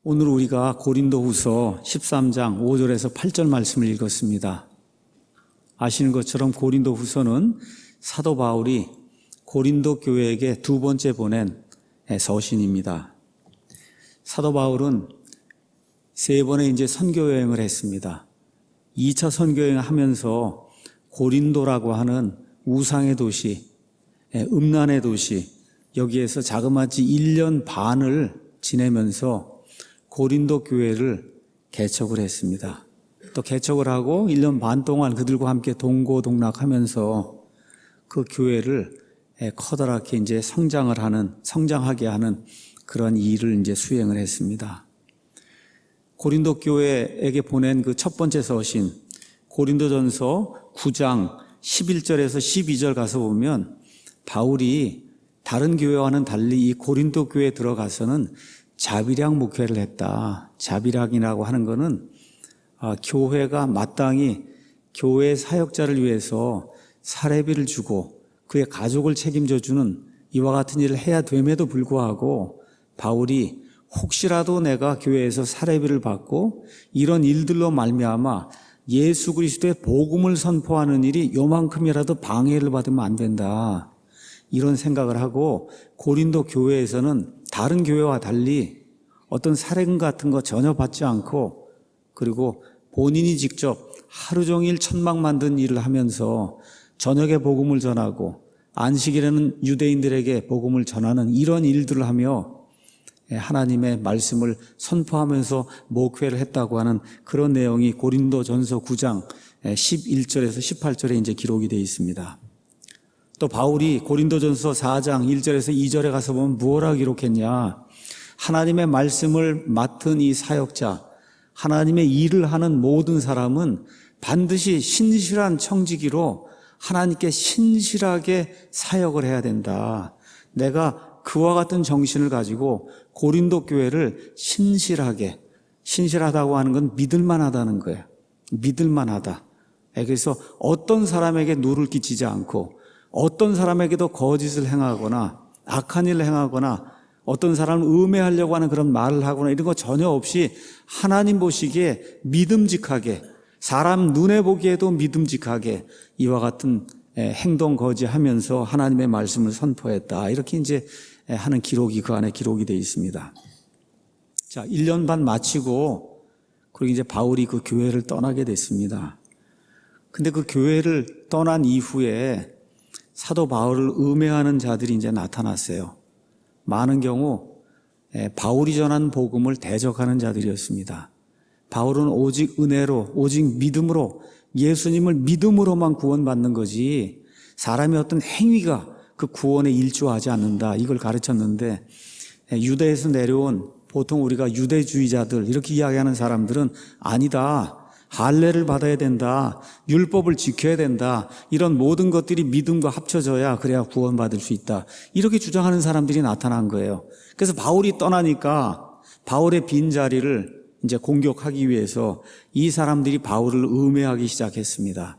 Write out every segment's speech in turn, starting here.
오늘 우리가 고린도후서 13장 5절에서 8절 말씀을 읽었습니다. 아시는 것처럼 고린도후서는 사도 바울이 고린도 교회에게 두 번째 보낸 서신입니다. 사도 바울은 세 번의 이제 선교 여행을 했습니다. 2차 선교 여행을 하면서 고린도라고 하는 우상의 도시, 음란의 도시, 여기에서 자그마치 1년 반을 지내면서 고린도 교회를 개척을 했습니다. 또 개척을 하고 1년 반 동안 그들과 함께 동고동락하면서 그 교회를 커다랗게 이제 성장하게 하는 그런 일을 이제 수행을 했습니다. 고린도 교회에게 보낸 그 첫 번째 서신, 고린도전서 9장 11절에서 12절 가서 보면 바울이 다른 교회와는 달리 이 고린도 교회에 들어가서는 자비력 목회를 했다. 자비력이라고 하는 것은 교회가 마땅히 교회 사역자를 위해서 사례비를 주고 그의 가족을 책임져 주는 이와 같은 일을 해야 됨에도 불구하고 바울이 혹시라도 내가 교회에서 사례비를 받고 이런 일들로 말미암아 예수 그리스도의 복음을 선포하는 일이 요만큼이라도 방해를 받으면 안 된다. 이런 생각을 하고 고린도 교회에서는 다른 교회와 달리 어떤 사례금 같은 거 전혀 받지 않고 그리고 본인이 직접 하루 종일 천막 만든 일을 하면서 저녁에 복음을 전하고 안식일에는 유대인들에게 복음을 전하는 이런 일들을 하며 하나님의 말씀을 선포하면서 목회를 했다고 하는 그런 내용이 고린도전서 9장 11절에서 18절에 이제 기록이 되어 있습니다. 또 바울이 고린도전서 4장 1절에서 2절에 가서 보면 무엇라 기록했냐? 하나님의 말씀을 맡은 이 사역자, 하나님의 일을 하는 모든 사람은 반드시 신실한 청지기로 하나님께 신실하게 사역을 해야 된다. 내가 그와 같은 정신을 가지고 고린도 교회를 신실하다고 하는 건 믿을만하다는 거예요. 믿을만하다. 그래서 어떤 사람에게 누를 끼치지 않고 어떤 사람에게도 거짓을 행하거나 악한 일을 행하거나 어떤 사람을 음해하려고 하는 그런 말을 하거나 이런 거 전혀 없이 하나님 보시기에 믿음직하게 사람 눈에 보기에도 믿음직하게 이와 같은 행동 거지하면서 하나님의 말씀을 선포했다. 이렇게 이제 하는 기록이 그 안에 기록이 되어 있습니다. 자, 1년 반 마치고 그리고 이제 바울이 그 교회를 떠나게 됐습니다. 근데 그 교회를 떠난 이후에 사도 바울을 음해하는 자들이 이제 나타났어요. 많은 경우 바울이 전한 복음을 대적하는 자들이었습니다. 바울은 오직 은혜로, 오직 믿음으로, 예수님을 믿음으로만 구원받는 거지 사람의 어떤 행위가 그 구원에 일조하지 않는다. 이걸 가르쳤는데 유대에서 내려온 보통 우리가 유대주의자들 이렇게 이야기하는 사람들은 아니다. 할례를 받아야 된다. 율법을 지켜야 된다. 이런 모든 것들이 믿음과 합쳐져야 그래야 구원받을 수 있다. 이렇게 주장하는 사람들이 나타난 거예요. 그래서 바울이 떠나니까 바울의 빈자리를 이제 공격하기 위해서 이 사람들이 바울을 음해하기 시작했습니다.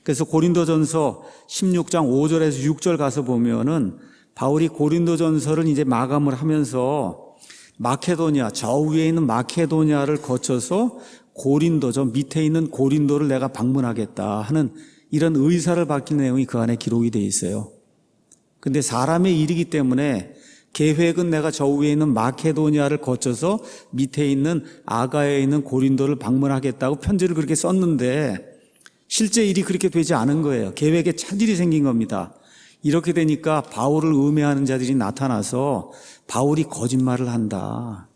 그래서 고린도전서 16장 5절에서 6절 가서 보면은 바울이 고린도전서를 이제 마감을 하면서 마케도니아, 저 위에 있는 마케도니아를 거쳐서 고린도, 저 밑에 있는 고린도를 내가 방문하겠다 하는 이런 의사를 밝힌 내용이 그 안에 기록이 되어 있어요. 근데 사람의 일이기 때문에 계획은 내가 저 위에 있는 마케도니아를 거쳐서 밑에 있는 아가야에 있는 고린도를 방문하겠다고 편지를 그렇게 썼는데 실제 일이 그렇게 되지 않은 거예요. 계획에 차질이 생긴 겁니다. 이렇게 되니까 바울을 음해하는 자들이 나타나서 바울이 거짓말을 한다.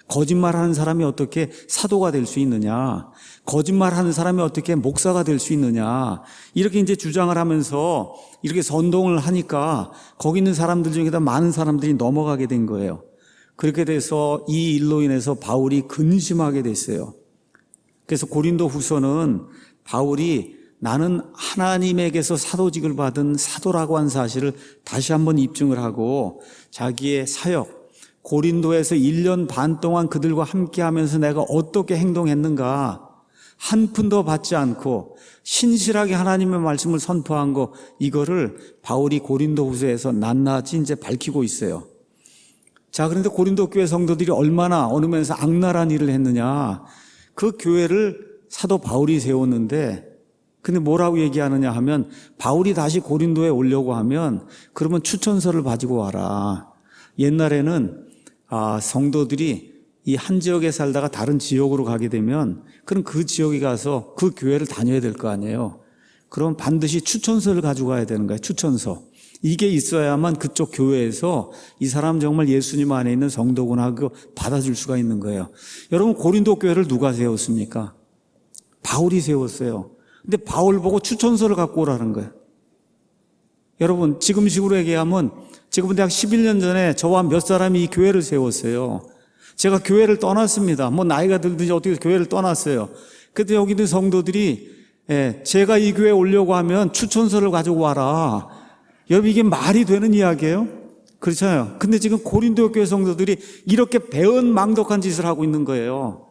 거짓말하는 사람이 어떻게 사도가 될 수 있느냐? 거짓말하는 사람이 어떻게 목사가 될 수 있느냐? 이렇게 이제 주장을 하면서 이렇게 선동을 하니까 거기 있는 사람들 중에도 많은 사람들이 넘어가게 된 거예요. 그렇게 돼서 이 일로 인해서 바울이 근심하게 됐어요. 그래서 고린도 후서는 바울이 나는 하나님에게서 사도직을 받은 사도라고 한 사실을 다시 한번 입증을 하고 자기의 사역, 고린도에서 1년 반 동안 그들과 함께 하면서 내가 어떻게 행동했는가 한 푼도 받지 않고 신실하게 하나님의 말씀을 선포한 거 이거를 바울이 고린도후서에서 낱낱이 이제 밝히고 있어요. 자, 그런데 고린도 교회 성도들이 얼마나 어느 면에서 악랄한 일을 했느냐. 그 교회를 사도 바울이 세웠는데, 근데 뭐라고 얘기하느냐 하면, 바울이 다시 고린도에 오려고 하면 그러면 추천서를 가지고 와라. 옛날에는 성도들이 이 한 지역에 살다가 다른 지역으로 가게 되면 그럼 그 지역에 가서 그 교회를 다녀야 될 거 아니에요. 그럼 반드시 추천서를 가지고 가야 되는 거예요. 추천서. 이게 있어야만 그쪽 교회에서 이 사람 정말 예수님 안에 있는 성도구나 하고 받아줄 수가 있는 거예요. 여러분, 고린도 교회를 누가 세웠습니까? 바울이 세웠어요. 근데 바울 보고 추천서를 갖고 오라는 거예요. 여러분, 지금식으로 얘기하면 지금 대학 11년 전에 저와 몇 사람이 이 교회를 세웠어요. 제가 교회를 떠났습니다. 뭐 나이가 들든지 어떻게 교회를 떠났어요. 그때 여기 있는 성도들이 제가 이 교회에 오려고 하면 추천서를 가지고 와라. 여러분, 이게 말이 되는 이야기예요? 그렇잖아요. 근데 지금 고린도 교회 성도들이 이렇게 배은망덕한 짓을 하고 있는 거예요.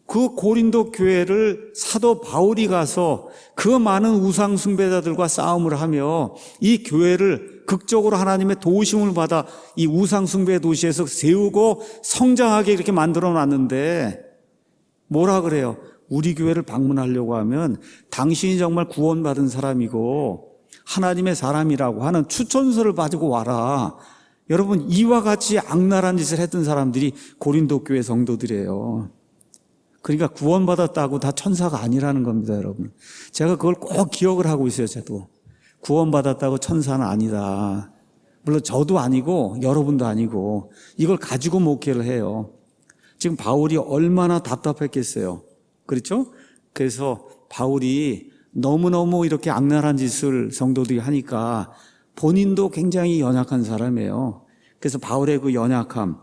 그 고린도 교회를 사도 바울이 가서 그 많은 우상 숭배자들과 싸움을 하며 이 교회를 극적으로 하나님의 도우심을 받아 이 우상 숭배 도시에서 세우고 성장하게 이렇게 만들어 놨는데 뭐라 그래요? 우리 교회를 방문하려고 하면 당신이 정말 구원받은 사람이고 하나님의 사람이라고 하는 추천서를 가지고 와라. 여러분, 이와 같이 악랄한 짓을 했던 사람들이 고린도 교회 성도들이에요. 그러니까 구원받았다고 다 천사가 아니라는 겁니다, 여러분. 제가 그걸 꼭 기억을 하고 있어요, 저도. 구원받았다고 천사는 아니다. 물론 저도 아니고 여러분도 아니고 이걸 가지고 목회를 해요. 지금 바울이 얼마나 답답했겠어요. 그렇죠? 그래서 바울이 너무너무 이렇게 악랄한 짓을 성도들이 하니까 본인도 굉장히 연약한 사람이에요. 그래서 바울의 그 연약함,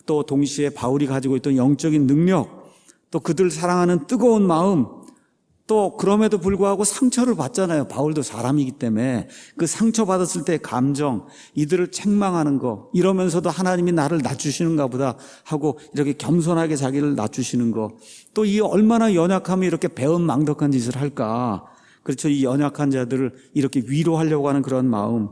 또 동시에 바울이 가지고 있던 영적인 능력, 또 그들 사랑하는 뜨거운 마음, 또 그럼에도 불구하고 상처를 받잖아요. 바울도 사람이기 때문에 그 상처받았을 때의 감정, 이들을 책망하는 거, 이러면서도 하나님이 나를 낮추시는가 보다 하고 이렇게 겸손하게 자기를 낮추시는 거, 또 이 얼마나 연약하면 이렇게 배은망덕한 짓을 할까. 그렇죠. 이 연약한 자들을 이렇게 위로하려고 하는 그런 마음,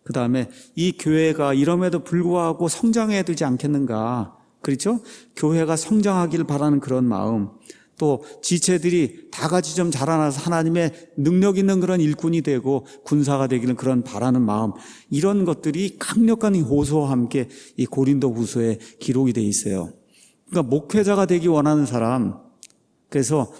그 다음에 이 교회가 이럼에도 불구하고 성장해야 되지 않겠는가. 그렇죠? 교회가 성장하길 바라는 그런 마음, 또 지체들이 다 같이 좀 자라나서 하나님의 능력 있는 그런 일꾼이 되고 군사가 되기를 그런 바라는 마음, 이런 것들이 강력한 호소와 함께 이 고린도 후서에 기록이 돼 있어요. 그러니까 목회자가 되기 원하는 사람, 그래서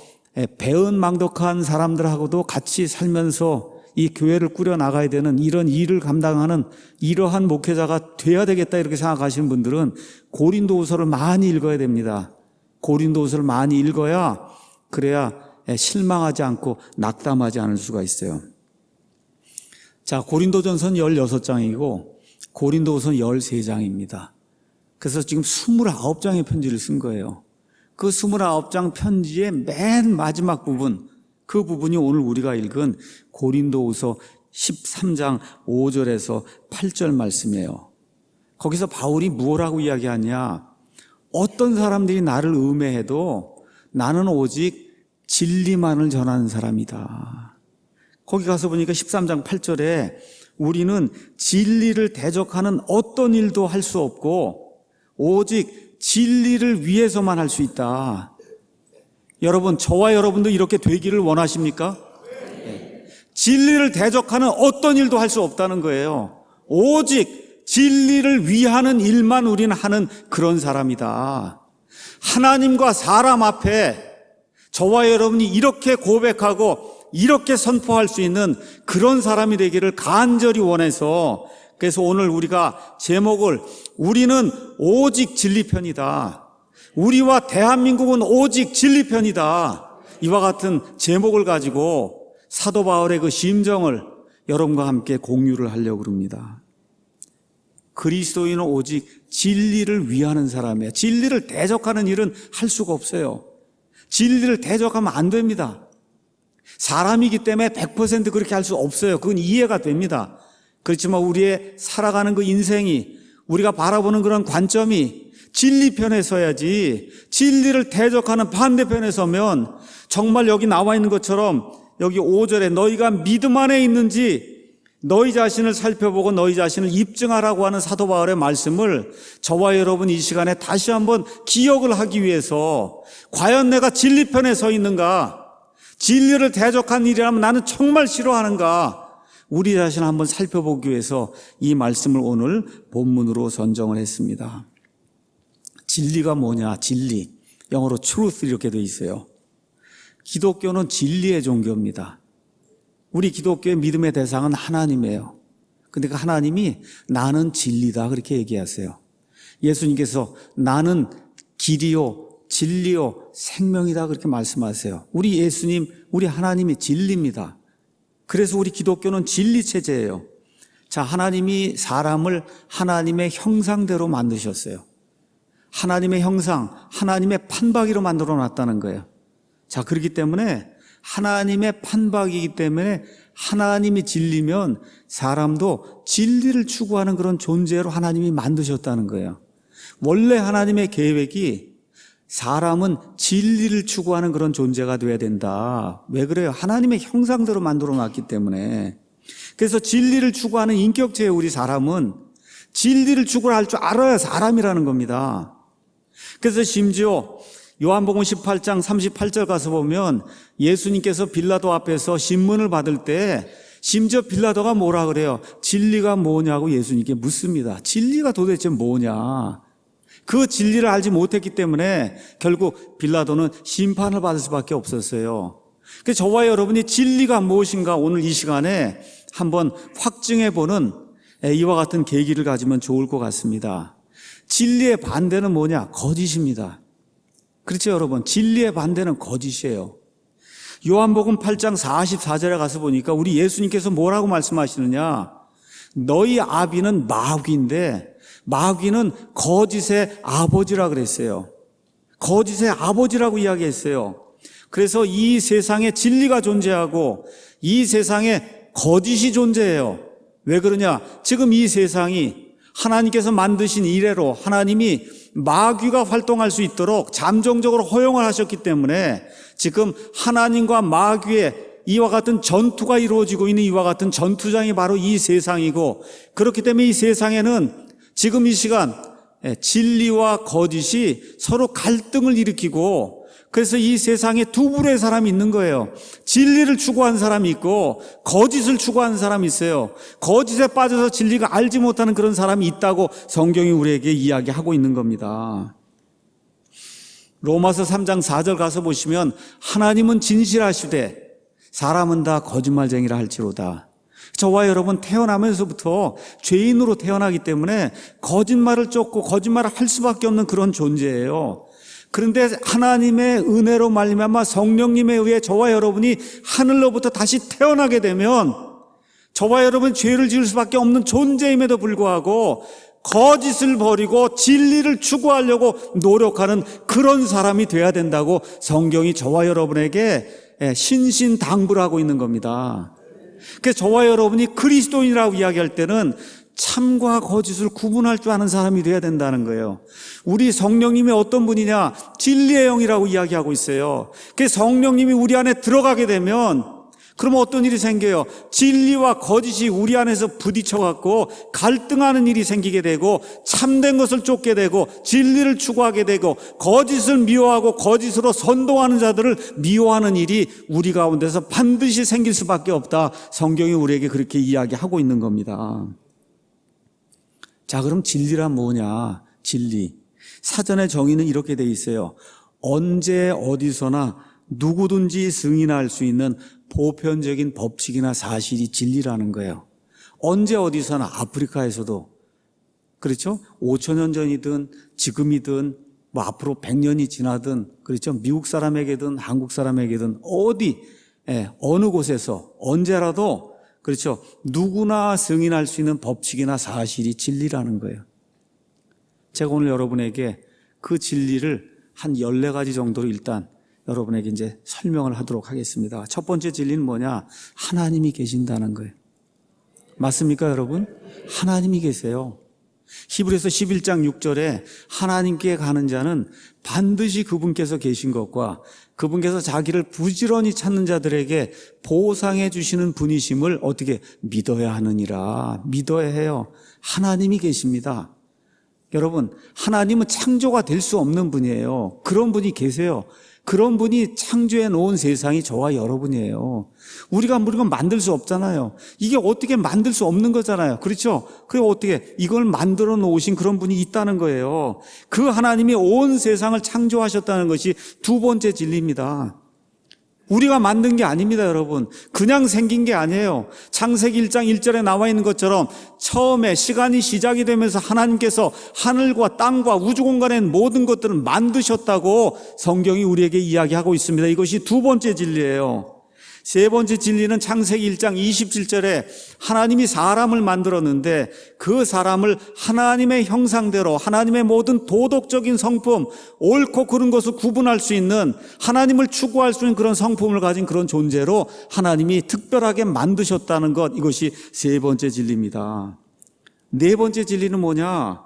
배은망덕한 사람들하고도 같이 살면서 이 교회를 꾸려나가야 되는 이런 일을 감당하는 이러한 목회자가 돼야 되겠다 이렇게 생각하시는 분들은 고린도후서를 많이 읽어야 됩니다. 고린도후서를 많이 읽어야 그래야 실망하지 않고 낙담하지 않을 수가 있어요. 자, 고린도전서는 16장이고 고린도후서는 13장입니다. 그래서 지금 29장의 편지를 쓴 거예요. 그 29장 편지의 맨 마지막 부분, 그 부분이 오늘 우리가 읽은 고린도후서 13장 5절에서 8절 말씀이에요. 거기서 바울이 뭐라고 이야기하냐? 어떤 사람들이 나를 음해해도 나는 오직 진리만을 전하는 사람이다. 거기 가서 보니까 13장 8절에 우리는 진리를 대적하는 어떤 일도 할 수 없고 오직 진리를 위해서만 할 수 있다. 여러분, 저와 여러분도 이렇게 되기를 원하십니까? 네. 진리를 대적하는 어떤 일도 할 수 없다는 거예요. 오직 진리를 위하는 일만 우리는 하는 그런 사람이다. 하나님과 사람 앞에 저와 여러분이 이렇게 고백하고 이렇게 선포할 수 있는 그런 사람이 되기를 간절히 원해서, 그래서 오늘 우리가 제목을 우리는 오직 진리 편이다, 우리와 대한민국은 오직 진리 편이다, 이와 같은 제목을 가지고 사도 바울의 그 심정을 여러분과 함께 공유를 하려고 합니다. 그리스도인은 오직 진리를 위하는 사람이에요. 진리를 대적하는 일은 할 수가 없어요. 진리를 대적하면 안 됩니다. 사람이기 때문에 100% 그렇게 할 수 없어요. 그건 이해가 됩니다. 그렇지만 우리의 살아가는 그 인생이, 우리가 바라보는 그런 관점이 진리 편에 서야지, 진리를 대적하는 반대편에 서면 정말 여기 나와 있는 것처럼 여기 5절에 너희가 믿음 안에 있는지 너희 자신을 살펴보고 너희 자신을 입증하라고 하는 사도 바울의 말씀을 저와 여러분 이 시간에 다시 한번 기억을 하기 위해서 과연 내가 진리편에 서 있는가? 진리를 대적한 일이라면 나는 정말 싫어하는가? 우리 자신을 한번 살펴보기 위해서 이 말씀을 오늘 본문으로 선정을 했습니다. 진리가 뭐냐? 진리. 영어로 truth 이렇게 되어 있어요. 기독교는 진리의 종교입니다. 우리 기독교의 믿음의 대상은 하나님이에요. 근데 그 하나님이 나는 진리다 그렇게 얘기하세요. 예수님께서 나는 길이요 진리요 생명이다 그렇게 말씀하세요. 우리 예수님, 우리 하나님이 진리입니다. 그래서 우리 기독교는 진리 체제예요. 자, 하나님이 사람을 하나님의 형상대로 만드셨어요. 하나님의 형상, 하나님의 판박이로 만들어 놨다는 거예요. 자, 그렇기 때문에 하나님의 판박이기 때문에 하나님이 진리면 사람도 진리를 추구하는 그런 존재로 하나님이 만드셨다는 거예요. 원래 하나님의 계획이 사람은 진리를 추구하는 그런 존재가 돼야 된다. 왜 그래요? 하나님의 형상대로 만들어 놨기 때문에. 그래서 진리를 추구하는 인격체의 우리 사람은 진리를 추구할 줄 알아야 사람이라는 겁니다. 그래서 심지어 요한복음 18장 38절 가서 보면 예수님께서 빌라도 앞에서 신문을 받을 때 심지어 빌라도가 뭐라 그래요? 진리가 뭐냐고 예수님께 묻습니다. 진리가 도대체 뭐냐? 그 진리를 알지 못했기 때문에 결국 빌라도는 심판을 받을 수밖에 없었어요. 그래서 저와 여러분이 진리가 무엇인가 오늘 이 시간에 한번 확증해보는 이와 같은 계기를 가지면 좋을 것 같습니다. 진리의 반대는 뭐냐? 거짓입니다. 그렇죠, 여러분? 진리의 반대는 거짓이에요. 요한복음 8장 44절에 가서 보니까 우리 예수님께서 뭐라고 말씀하시느냐? 너희 아비는 마귀인데 마귀는 거짓의 아버지라 그랬어요. 거짓의 아버지라고 이야기했어요. 그래서 이 세상에 진리가 존재하고 이 세상에 거짓이 존재해요. 왜 그러냐? 지금 이 세상이 하나님께서 만드신 이래로 하나님이 마귀가 활동할 수 있도록 잠정적으로 허용을 하셨기 때문에 지금 하나님과 마귀의 이와 같은 전투가 이루어지고 있는 이와 같은 전투장이 바로 이 세상이고, 그렇기 때문에 이 세상에는 지금 이 시간 진리와 거짓이 서로 갈등을 일으키고, 그래서 이 세상에 두 부류의 사람이 있는 거예요. 진리를 추구하는 사람이 있고 거짓을 추구하는 사람이 있어요. 거짓에 빠져서 진리가 알지 못하는 그런 사람이 있다고 성경이 우리에게 이야기하고 있는 겁니다. 로마서 3장 4절 가서 보시면 하나님은 진실하시되 사람은 다 거짓말쟁이라 할지로다. 저와 여러분 태어나면서부터 죄인으로 태어나기 때문에 거짓말을 쫓고 거짓말을 할 수밖에 없는 그런 존재예요. 그런데 하나님의 은혜로 말미암아 성령님에 의해 저와 여러분이 하늘로부터 다시 태어나게 되면 저와 여러분 죄를 지을 수밖에 없는 존재임에도 불구하고 거짓을 버리고 진리를 추구하려고 노력하는 그런 사람이 돼야 된다고 성경이 저와 여러분에게 신신당부를 하고 있는 겁니다. 그래서 저와 여러분이 그리스도인이라고 이야기할 때는 참과 거짓을 구분할 줄 아는 사람이 돼야 된다는 거예요. 우리 성령님이 어떤 분이냐? 진리의 영이라고 이야기하고 있어요. 그 성령님이 우리 안에 들어가게 되면 그러면 어떤 일이 생겨요? 진리와 거짓이 우리 안에서 부딪혀갖고 갈등하는 일이 생기게 되고 참된 것을 쫓게 되고 진리를 추구하게 되고 거짓을 미워하고 거짓으로 선동하는 자들을 미워하는 일이 우리 가운데서 반드시 생길 수밖에 없다. 성경이 우리에게 그렇게 이야기하고 있는 겁니다. 자, 그럼 진리란 뭐냐? 진리. 사전의 정의는 이렇게 돼 있어요. 언제 어디서나 누구든지 승인할 수 있는 보편적인 법칙이나 사실이 진리라는 거예요. 언제 어디서나 아프리카에서도 그렇죠? 5,000년 전이든 지금이든 뭐 앞으로 100년이 지나든 그렇죠? 미국 사람에게든 한국 사람에게든 어디 어느 곳에서 언제라도 그렇죠? 누구나 승인할 수 있는 법칙이나 사실이 진리라는 거예요. 제가 오늘 여러분에게 그 진리를 한 14가지 정도로 일단 여러분에게 이제 설명을 하도록 하겠습니다. 첫 번째 진리는 뭐냐? 하나님이 계신다는 거예요. 맞습니까, 여러분? 하나님이 계세요. 히브리서 11장 6절에 하나님께 가는 자는 반드시 그분께서 계신 것과 그분께서 자기를 부지런히 찾는 자들에게 보상해 주시는 분이심을 어떻게 믿어야 하느니라. 믿어야 해요. 하나님이 계십니다. 여러분, 하나님은 창조가 될 수 없는 분이에요. 그런 분이 계세요. 그런 분이 창조해 놓은 세상이 저와 여러분이에요. 우리가 물건 만들 수 없잖아요. 이게 어떻게 만들 수 없는 거잖아요. 그렇죠? 그게 어떻게 이걸 만들어 놓으신 그런 분이 있다는 거예요. 그 하나님이 온 세상을 창조하셨다는 것이 두 번째 진리입니다. 우리가 만든 게 아닙니다, 여러분. 그냥 생긴 게 아니에요. 창세기 1장 1절에 나와 있는 것처럼 처음에 시간이 시작이 되면서 하나님께서 하늘과 땅과 우주 공간의 모든 것들을 만드셨다고 성경이 우리에게 이야기하고 있습니다. 이것이 두 번째 진리예요. 세 번째 진리는 창세기 1장 27절에 하나님이 사람을 만들었는데 그 사람을 하나님의 형상대로 하나님의 모든 도덕적인 성품, 옳고 그른 것을 구분할 수 있는 하나님을 추구할 수 있는 그런 성품을 가진 그런 존재로 하나님이 특별하게 만드셨다는 것, 이것이 세 번째 진리입니다. 네 번째 진리는 뭐냐?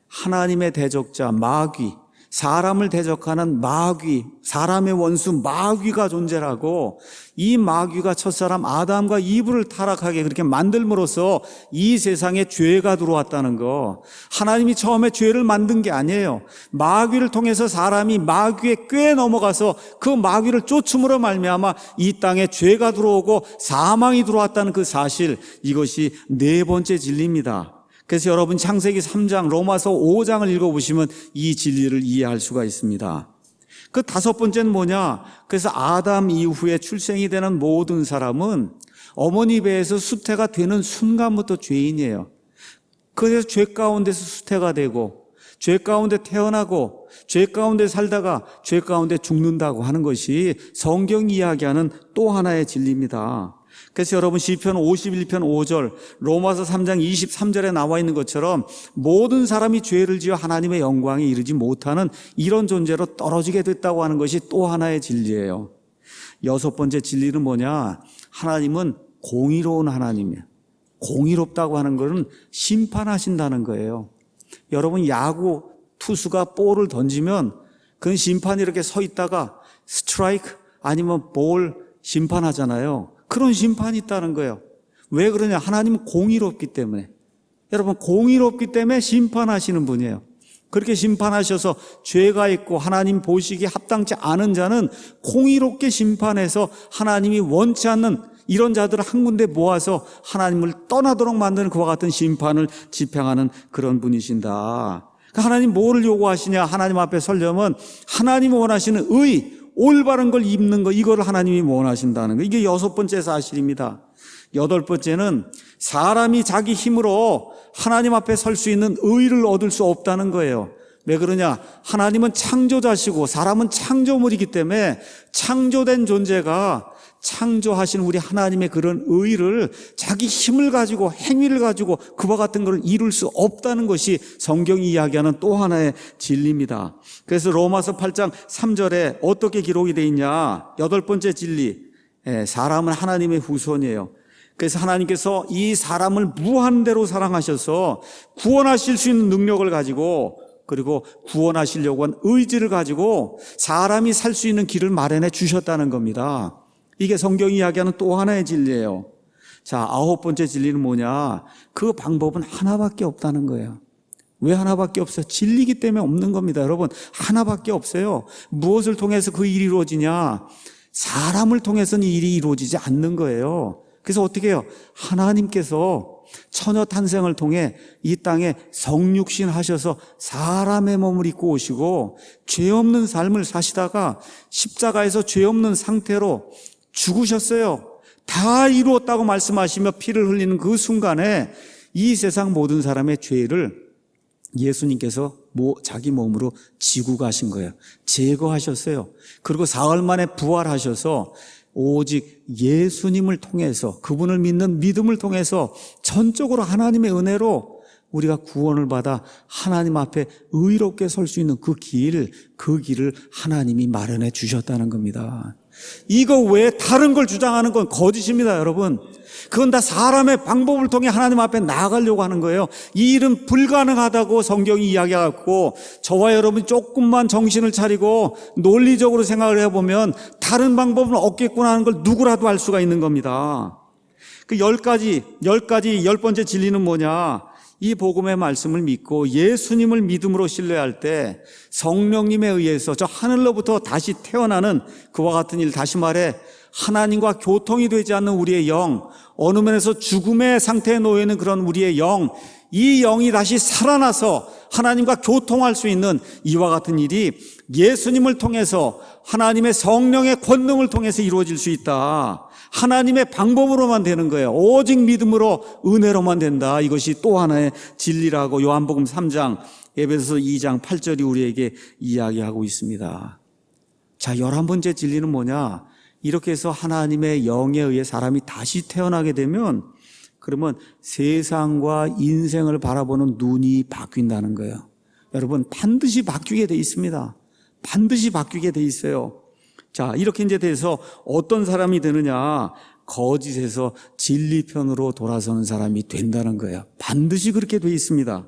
하나님의 대적자 마귀, 사람을 대적하는 마귀, 사람의 원수 마귀가 존재하고 이 마귀가 첫사람 아담과 이브를 타락하게 그렇게 만들므로써 이 세상에 죄가 들어왔다는 거. 하나님이 처음에 죄를 만든 게 아니에요. 마귀를 통해서 사람이 마귀의 꾀에 넘어가서 그 마귀를 쫓음으로 말미암아 이 땅에 죄가 들어오고 사망이 들어왔다는 그 사실, 이것이 네 번째 진리입니다. 그래서 여러분 창세기 3장, 로마서 5장을 읽어보시면 이 진리를 이해할 수가 있습니다. 그 다섯 번째는 뭐냐? 그래서 아담 이후에 출생이 되는 모든 사람은 어머니 배에서 수태가 되는 순간부터 죄인이에요. 그래서 죄 가운데서 수태가 되고 죄 가운데 태어나고 죄 가운데 살다가 죄 가운데 죽는다고 하는 것이 성경이 이야기하는 또 하나의 진리입니다. 그래서 여러분 시편 51편 5절, 로마서 3장 23절에 나와 있는 것처럼 모든 사람이 죄를 지어 하나님의 영광에 이르지 못하는 이런 존재로 떨어지게 됐다고 하는 것이 또 하나의 진리예요. 여섯 번째 진리는 뭐냐? 하나님은 공의로운 하나님이에요. 공의롭다고 하는 것은 심판하신다는 거예요. 여러분 야구 투수가 볼을 던지면 그 심판이 이렇게 서 있다가 스트라이크 아니면 볼 심판하잖아요. 그런 심판이 있다는 거예요. 왜 그러냐? 하나님은 공의롭기 때문에. 여러분 공의롭기 때문에 심판하시는 분이에요. 그렇게 심판하셔서 죄가 있고 하나님 보시기에 합당치 않은 자는 공의롭게 심판해서 하나님이 원치 않는 이런 자들을 한 군데 모아서 하나님을 떠나도록 만드는 그와 같은 심판을 집행하는 그런 분이신다. 하나님 뭐를 요구하시냐? 하나님 앞에 서려면 하나님이 원하시는 의, 올바른 걸 입는 거, 이걸 하나님이 원하신다는 거. 이게 여섯 번째 사실입니다. 여덟 번째는 사람이 자기 힘으로 하나님 앞에 설 수 있는 의를 얻을 수 없다는 거예요. 왜 그러냐? 하나님은 창조자시고 사람은 창조물이기 때문에 창조된 존재가 창조하신 우리 하나님의 그런 의를 자기 힘을 가지고 행위를 가지고 그와 같은 것을 이룰 수 없다는 것이 성경이 이야기하는 또 하나의 진리입니다. 그래서 로마서 8장 3절에 어떻게 기록이 되어 있냐? 여덟 번째 진리, 사람은 하나님의 후손이에요. 그래서 하나님께서 이 사람을 무한대로 사랑하셔서 구원하실 수 있는 능력을 가지고 그리고 구원하시려고 한 의지를 가지고 사람이 살 수 있는 길을 마련해 주셨다는 겁니다. 이게 성경이 이야기하는 또 하나의 진리예요. 자, 아홉 번째 진리는 뭐냐? 그 방법은 하나밖에 없다는 거예요. 왜 하나밖에 없어요? 진리이기 때문에 없는 겁니다. 여러분, 하나밖에 없어요. 무엇을 통해서 그 일이 이루어지냐? 사람을 통해서는 이 일이 이루어지지 않는 거예요. 그래서 어떻게 해요? 하나님께서 처녀 탄생을 통해 이 땅에 성육신 하셔서 사람의 몸을 입고 오시고 죄 없는 삶을 사시다가 십자가에서 죄 없는 상태로 죽으셨어요. 다 이루었다고 말씀하시며 피를 흘리는 그 순간에 이 세상 모든 사람의 죄를 예수님께서 자기 몸으로 지고 가신 거예요. 제거하셨어요. 그리고 사흘 만에 부활하셔서 오직 예수님을 통해서 그분을 믿는 믿음을 통해서 전적으로 하나님의 은혜로 우리가 구원을 받아 하나님 앞에 의롭게 설 수 있는 그 길을 하나님이 마련해 주셨다는 겁니다. 이거 외에 다른 걸 주장하는 건 거짓입니다, 여러분. 그건 다 사람의 방법을 통해 하나님 앞에 나아가려고 하는 거예요. 이 일은 불가능하다고 성경이 이야기하고, 저와 여러분 조금만 정신을 차리고 논리적으로 생각을 해보면 다른 방법은 없겠구나 하는 걸 누구라도 알 수가 있는 겁니다. 그 열 번째 진리는 뭐냐? 이 복음의 말씀을 믿고 예수님을 믿음으로 신뢰할 때 성령님에 의해서 저 하늘로부터 다시 태어나는 그와 같은 일, 다시 말해 하나님과 교통이 되지 않는 우리의 영, 어느 면에서 죽음의 상태에 놓여 있는 그런 우리의 영, 이 영이 다시 살아나서 하나님과 교통할 수 있는 이와 같은 일이 예수님을 통해서 하나님의 성령의 권능을 통해서 이루어질 수 있다. 하나님의 방법으로만 되는 거예요. 오직 믿음으로, 은혜로만 된다. 이것이 또 하나의 진리라고 요한복음 3장, 에베소서 2장 8절이 우리에게 이야기하고 있습니다. 자, 11번째 진리는 뭐냐? 이렇게 해서 하나님의 영에 의해 사람이 다시 태어나게 되면, 그러면 세상과 인생을 바라보는 눈이 바뀐다는 거예요. 여러분, 반드시 바뀌게 돼 있습니다. 반드시 바뀌게 돼 있어요. 자, 이렇게 이제 돼서 어떤 사람이 되느냐? 거짓에서 진리편으로 돌아서는 사람이 된다는 거예요. 반드시 그렇게 돼 있습니다.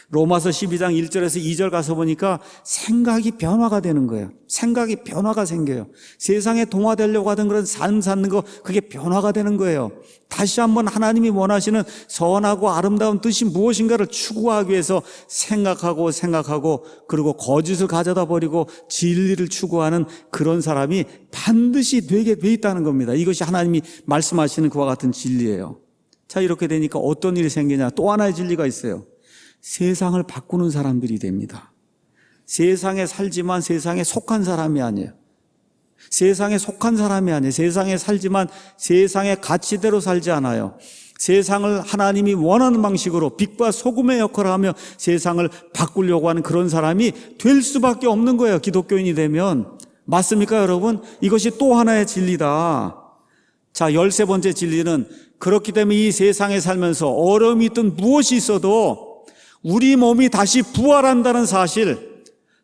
로마서 12장 1절에서 2절 가서 보니까 생각이 변화가 되는 거예요. 생각이 변화가 생겨요. 세상에 동화되려고 하던 그런 삶 사는 거, 그게 변화가 되는 거예요. 다시 한번 하나님이 원하시는 선하고 아름다운 뜻이 무엇인가를 추구하기 위해서 생각하고 그리고 거짓을 가져다 버리고 진리를 추구하는 그런 사람이 반드시 되게 돼 있다는 겁니다. 이것이 하나님이 말씀하시는 그와 같은 진리예요. 자, 이렇게 되니까 어떤 일이 생기냐? 또 하나의 진리가 있어요. 세상을 바꾸는 사람들이 됩니다. 세상에 살지만 세상에 속한 사람이 아니에요. 세상에 속한 사람이 아니에요. 세상에 살지만 세상의 가치대로 살지 않아요. 세상을 하나님이 원하는 방식으로 빛과 소금의 역할을 하며 세상을 바꾸려고 하는 그런 사람이 될 수밖에 없는 거예요. 기독교인이 되면. 맞습니까, 여러분? 이것이 또 하나의 진리다. 자, 13번째 진리는 그렇기 때문에 이 세상에 살면서 어려움이 있든 무엇이 있어도 우리 몸이 다시 부활한다는 사실,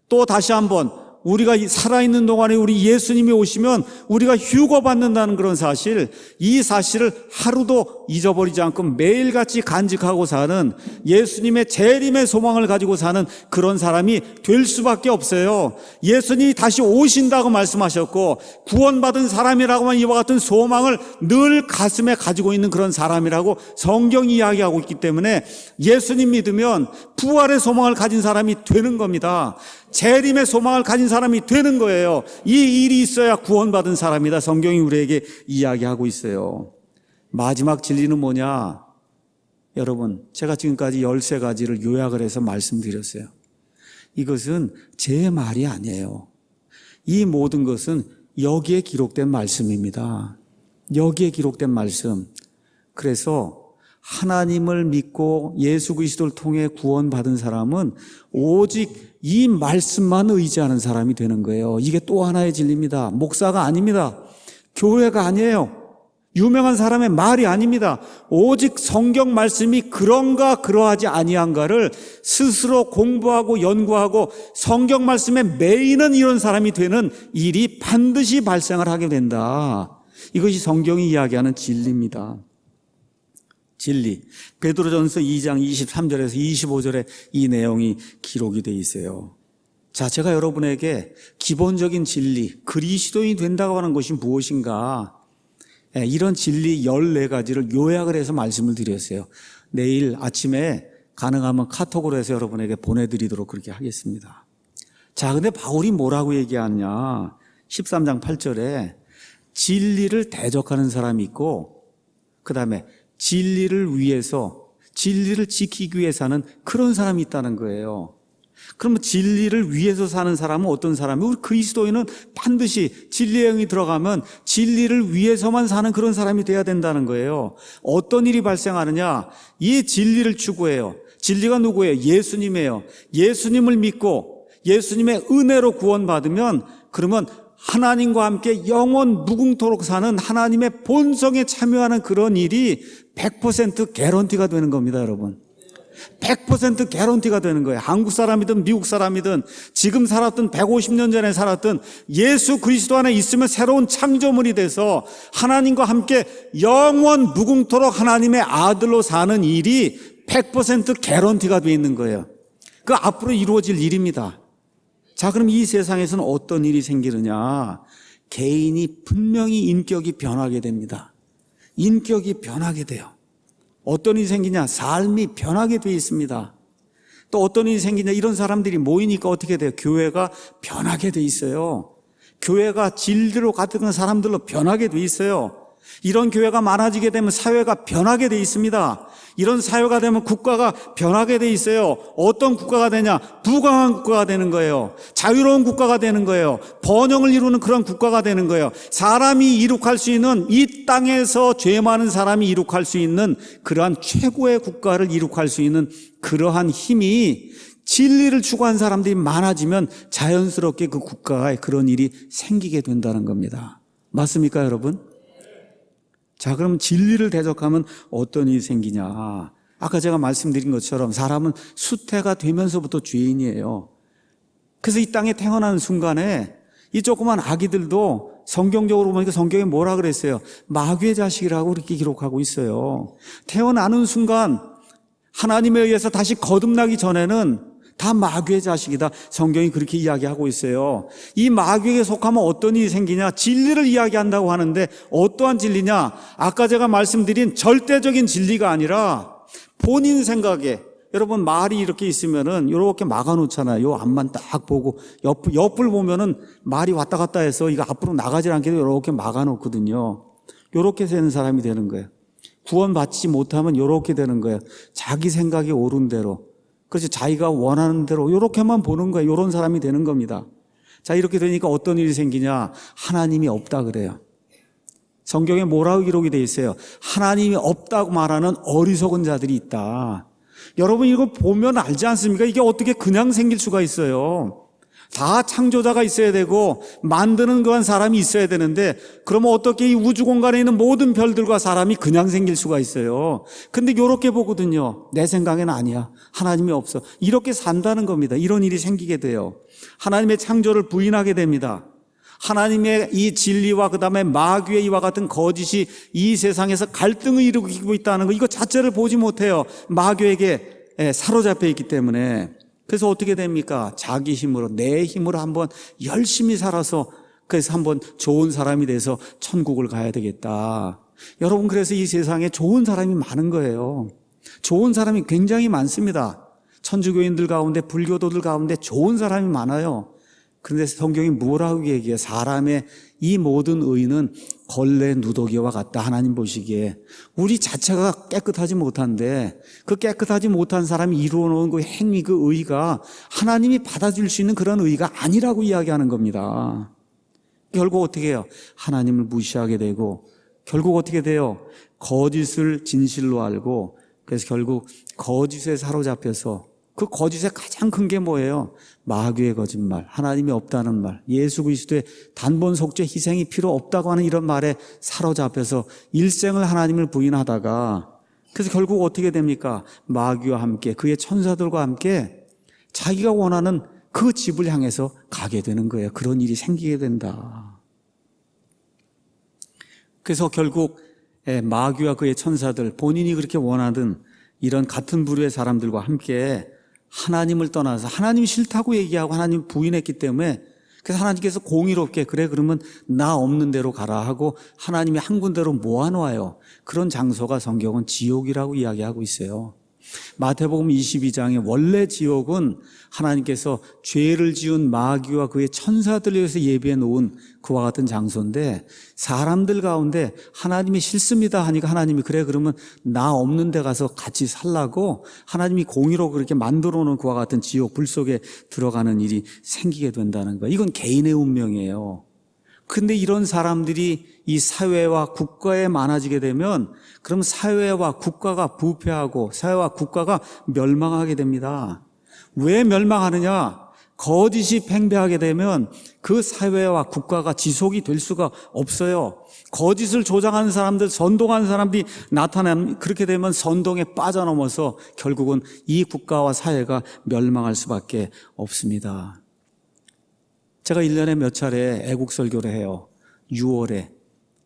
또 다시 한번 우리가 살아있는 동안에 우리 예수님이 오시면 우리가 휴거받는다는 그런 사실, 이 사실을 하루도 잊어버리지 않고 매일같이 간직하고 사는, 예수님의 재림의 소망을 가지고 사는 그런 사람이 될 수밖에 없어요. 예수님이 다시 오신다고 말씀하셨고 구원받은 사람이라고만 이와 같은 소망을 늘 가슴에 가지고 있는 그런 사람이라고 성경이 이야기하고 있기 때문에 예수님 믿으면 부활의 소망을 가진 사람이 되는 겁니다. 재림의 소망을 가진 사람이 되는 거예요. 이 일이 있어야 구원받은 사람이다. 성경이 우리에게 이야기하고 있어요. 마지막 진리는 뭐냐? 여러분, 제가 지금까지 13가지를 요약을 해서 말씀드렸어요. 이것은 제 말이 아니에요. 이 모든 것은 여기에 기록된 말씀입니다. 여기에 기록된 말씀. 그래서 하나님을 믿고 예수 그리스도를 통해 구원받은 사람은 오직 이 말씀만 의지하는 사람이 되는 거예요. 이게 또 하나의 진리입니다. 목사가 아닙니다. 교회가 아니에요. 유명한 사람의 말이 아닙니다. 오직 성경 말씀이 그런가 그러하지 아니한가를 스스로 공부하고 연구하고 성경 말씀에 매이는 이런 사람이 되는 일이 반드시 발생을 하게 된다. 이것이 성경이 이야기하는 진리입니다. 진리. 베드로전서 2장 23절에서 25절에 이 내용이 기록이 되어 있어요. 자, 제가 여러분에게 기본적인 진리, 그리스도인이 된다고 하는 것이 무엇인가? 이런 진리 14가지를 요약을 해서 말씀을 드렸어요. 내일 아침에 가능하면 카톡으로 해서 여러분에게 보내드리도록 그렇게 하겠습니다. 자, 근데 바울이 뭐라고 얘기하느냐? 13장 8절에 진리를 대적하는 사람이 있고, 그 다음에 진리를 위해서, 진리를 지키기 위해 사는 그런 사람이 있다는 거예요. 그러면 진리를 위해서 사는 사람은 어떤 사람이? 우리 그리스도인은 반드시 진리의 영이 들어가면 진리를 위해서만 사는 그런 사람이 돼야 된다는 거예요. 어떤 일이 발생하느냐? 이 진리를 추구해요. 진리가 누구예요? 예수님이에요. 예수님을 믿고 예수님의 은혜로 구원받으면 그러면 하나님과 함께 영원 무궁토록 사는 하나님의 본성에 참여하는 그런 일이 100% 개런티가 되는 겁니다, 여러분. 100% 개런티가 되는 거예요. 한국 사람이든 미국 사람이든 지금 살았든 150년 전에 살았든 예수 그리스도 안에 있으면 새로운 창조물이 돼서 하나님과 함께 영원 무궁토록 하나님의 아들로 사는 일이 100% 개런티가 되어 있는 거예요. 그 앞으로 이루어질 일입니다. 자, 그럼 이 세상에서는 어떤 일이 생기느냐? 개인이 분명히 인격이 변하게 됩니다. 인격이 변하게 돼요. 어떤 일이 생기냐? 삶이 변하게 되어 있습니다. 또 어떤 일이 생기냐? 이런 사람들이 모이니까 어떻게 돼요? 교회가 변하게 되어 있어요. 교회가 진리로 같은 사람들로 변하게 되어 있어요. 이런 교회가 많아지게 되면 사회가 변하게 되어 있습니다. 이런 사회가 되면 국가가 변하게 되어 있어요. 어떤 국가가 되냐? 부강한 국가가 되는 거예요. 자유로운 국가가 되는 거예요. 번영을 이루는 그런 국가가 되는 거예요. 사람이 이룩할 수 있는, 이 땅에서 죄 많은 사람이 이룩할 수 있는 그러한 최고의 국가를 이룩할 수 있는 그러한 힘이, 진리를 추구한 사람들이 많아지면 자연스럽게 그 국가에 그런 일이 생기게 된다는 겁니다. 맞습니까, 여러분? 자, 그럼 진리를 대적하면 어떤 일이 생기냐? 아까 제가 말씀드린 것처럼 사람은 수태가 되면서부터 죄인이에요. 그래서 이 땅에 태어나는 순간에 이 조그만 아기들도 성경적으로 보니까 성경에 뭐라 그랬어요? 마귀의 자식이라고 그렇게 기록하고 있어요. 태어나는 순간 하나님에 의해서 다시 거듭나기 전에는 다 마귀의 자식이다. 성경이 그렇게 이야기하고 있어요. 이 마귀에게 속하면 어떤 일이 생기냐? 진리를 이야기한다고 하는데 어떠한 진리냐? 아까 제가 말씀드린 절대적인 진리가 아니라 본인 생각에, 여러분 말이 이렇게 있으면은 이렇게 막아놓잖아요. 요 앞만 딱 보고 옆을 보면은 말이 왔다 갔다 해서 이거 앞으로 나가지 않게 이렇게 막아놓거든요. 이렇게 되는 사람이 되는 거예요. 구원받지 못하면 이렇게 되는 거예요. 자기 생각이 옳은 대로. 그래서 자기가 원하는 대로 이렇게만 보는 거예요. 이런 사람이 되는 겁니다. 자, 이렇게 되니까 어떤 일이 생기냐? 하나님이 없다 그래요. 성경에 뭐라고 기록이 되어 있어요? 하나님이 없다고 말하는 어리석은 자들이 있다. 여러분 이거 보면 알지 않습니까? 이게 어떻게 그냥 생길 수가 있어요? 다 창조자가 있어야 되고 만드는 그런 사람이 있어야 되는데, 그러면 어떻게 이 우주 공간에 있는 모든 별들과 사람이 그냥 생길 수가 있어요? 근데 이렇게 보거든요. 내 생각에는 아니야. 하나님이 없어. 이렇게 산다는 겁니다. 이런 일이 생기게 돼요. 하나님의 창조를 부인하게 됩니다. 하나님의 이 진리와 그 다음에 마귀의 이와 같은 거짓이 이 세상에서 갈등을 일으키고 있다는 거, 이거 자체를 보지 못해요. 마귀에게 사로잡혀 있기 때문에. 그래서 어떻게 됩니까? 자기 힘으로, 내 힘으로 한번 열심히 살아서 그래서 한번 좋은 사람이 돼서 천국을 가야 되겠다. 여러분, 그래서 이 세상에 좋은 사람이 많은 거예요. 좋은 사람이 굉장히 많습니다. 천주교인들 가운데, 불교도들 가운데 좋은 사람이 많아요. 그런데 성경이 뭐라고 얘기해요? 사람의 이 모든 의는 걸레 누더기와 같다. 하나님 보시기에 우리 자체가 깨끗하지 못한데 그 깨끗하지 못한 사람이 이루어놓은 그 행위, 그 의가 하나님이 받아줄 수 있는 그런 의가 아니라고 이야기하는 겁니다. 결국 어떻게 해요? 하나님을 무시하게 되고, 결국 어떻게 돼요? 거짓을 진실로 알고, 그래서 결국 거짓에 사로잡혀서, 그 거짓의 가장 큰 게 뭐예요? 마귀의 거짓말, 하나님이 없다는 말, 예수 그리스도의 단번 속죄 희생이 필요 없다고 하는 이런 말에 사로잡혀서 일생을 하나님을 부인하다가, 그래서 결국 어떻게 됩니까? 마귀와 함께, 그의 천사들과 함께 자기가 원하는 그 집을 향해서 가게 되는 거예요. 그런 일이 생기게 된다. 그래서 결국 마귀와 그의 천사들, 본인이 그렇게 원하던 이런 같은 부류의 사람들과 함께 하나님을 떠나서 하나님이 싫다고 얘기하고 하나님 부인했기 때문에, 그래서 하나님께서 공의롭게 그래 그러면 나 없는 데로 가라 하고 하나님이 한 군데로 모아놓아요. 그런 장소가 성경은 지옥이라고 이야기하고 있어요. 마태복음 22장에 원래 지옥은 하나님께서 죄를 지은 마귀와 그의 천사들을 위해서 예비해 놓은 그와 같은 장소인데, 사람들 가운데 하나님이 싫습니다 하니까 하나님이 그래 그러면 나 없는 데 가서 같이 살라고 하나님이 공의로 그렇게 만들어 놓은 그와 같은 지옥 불 속에 들어가는 일이 생기게 된다는 거예요. 이건 개인의 운명이에요. 근데 이런 사람들이 이 사회와 국가에 많아지게 되면 그럼 사회와 국가가 부패하고 사회와 국가가 멸망하게 됩니다. 왜 멸망하느냐? 거짓이 팽배하게 되면 그 사회와 국가가 지속이 될 수가 없어요. 거짓을 조장하는 사람들, 선동하는 사람들이 나타나면 그렇게 되면 선동에 빠져넘어서 결국은 이 국가와 사회가 멸망할 수밖에 없습니다. 제가 1년에 몇 차례 애국 설교를 해요. 6월에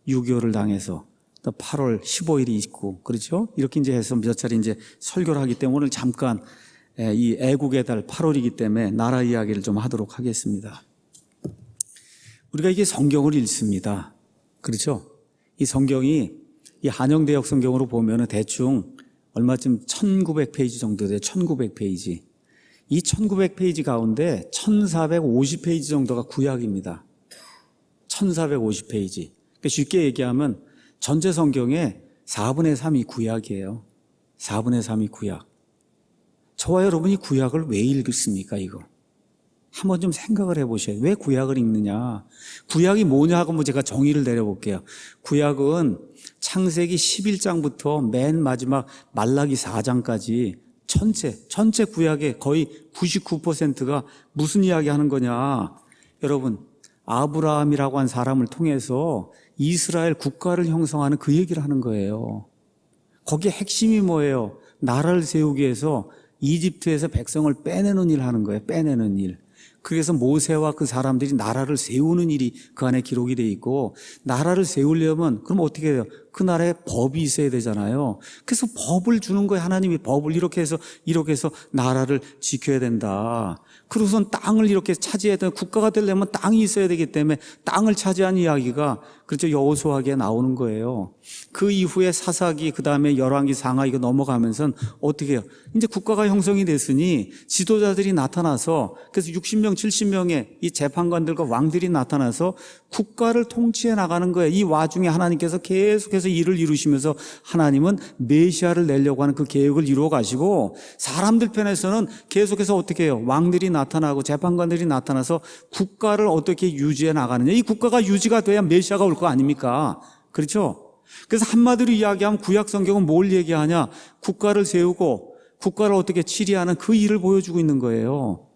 6.25를 당해서 또 8월 15일이 있고 그렇죠? 이렇게 이제 해서 몇 차례 이제 설교를 하기 때문에 오늘 잠깐 이 애국의 달 8월이기 때문에 나라 이야기를 좀 하도록 하겠습니다. 우리가 이게 성경을 읽습니다. 그렇죠? 이 성경이 이 한영대역 성경으로 보면은 대충 얼마쯤 1900페이지 정도 돼요. 1900페이지. 이 1900페이지 가운데 1450페이지 정도가 구약입니다. 1450페이지. 그러니까 쉽게 얘기하면 전체 성경의 4분의 3이 구약이에요. 4분의 3이 구약. 저와 여러분이 구약을 왜 읽습니까, 이거? 한번 좀 생각을 해보셔요. 왜 구약을 읽느냐? 구약이 뭐냐 하고 제가 정의를 내려볼게요. 구약은 창세기 11장부터 맨 마지막 말라기 4장까지 전체 구약의 거의 99%가 무슨 이야기 하는 거냐? 여러분, 아브라함이라고 한 사람을 통해서 이스라엘 국가를 형성하는 그 얘기를 하는 거예요. 거기에 핵심이 뭐예요? 나라를 세우기 위해서 이집트에서 백성을 빼내는 일을 하는 거예요. 빼내는 일. 그래서 모세와 그 사람들이 나라를 세우는 일이 그 안에 기록이 돼 있고, 나라를 세우려면 그럼 어떻게 해요? 그 나라에 법이 있어야 되잖아요. 그래서 법을 주는 거예요. 하나님이 법을 이렇게 해서 나라를 지켜야 된다. 그리고선 땅을 이렇게 차지해야 되는, 국가가 되려면 땅이 있어야 되기 때문에 땅을 차지한 이야기가 그렇죠, 여호수아기에 나오는 거예요. 그 이후에 사사기, 그 다음에 열왕기, 상하 이거 넘어가면서 어떻게 해요? 이제 국가가 형성이 됐으니 지도자들이 나타나서, 그래서 60명, 70명의 이 재판관들과 왕들이 나타나서 국가를 통치해 나가는 거예요. 이 와중에 하나님께서 계속해서 일을 이루시면서 하나님은 메시아를 내려고 하는 그 계획을 이루어 가시고, 사람들 편에서는 계속해서 어떻게 해요? 왕들이 나타나고 재판관들이 나타나서 국가를 어떻게 유지해 나가느냐. 이 국가가 유지가 돼야 메시아가 올 거 아닙니까? 그렇죠? 그래서 한마디로 이야기하면 구약 성경은 뭘 얘기하냐? 국가를 세우고 국가를 어떻게 치리하는 그 일을 보여주고 있는 거예요.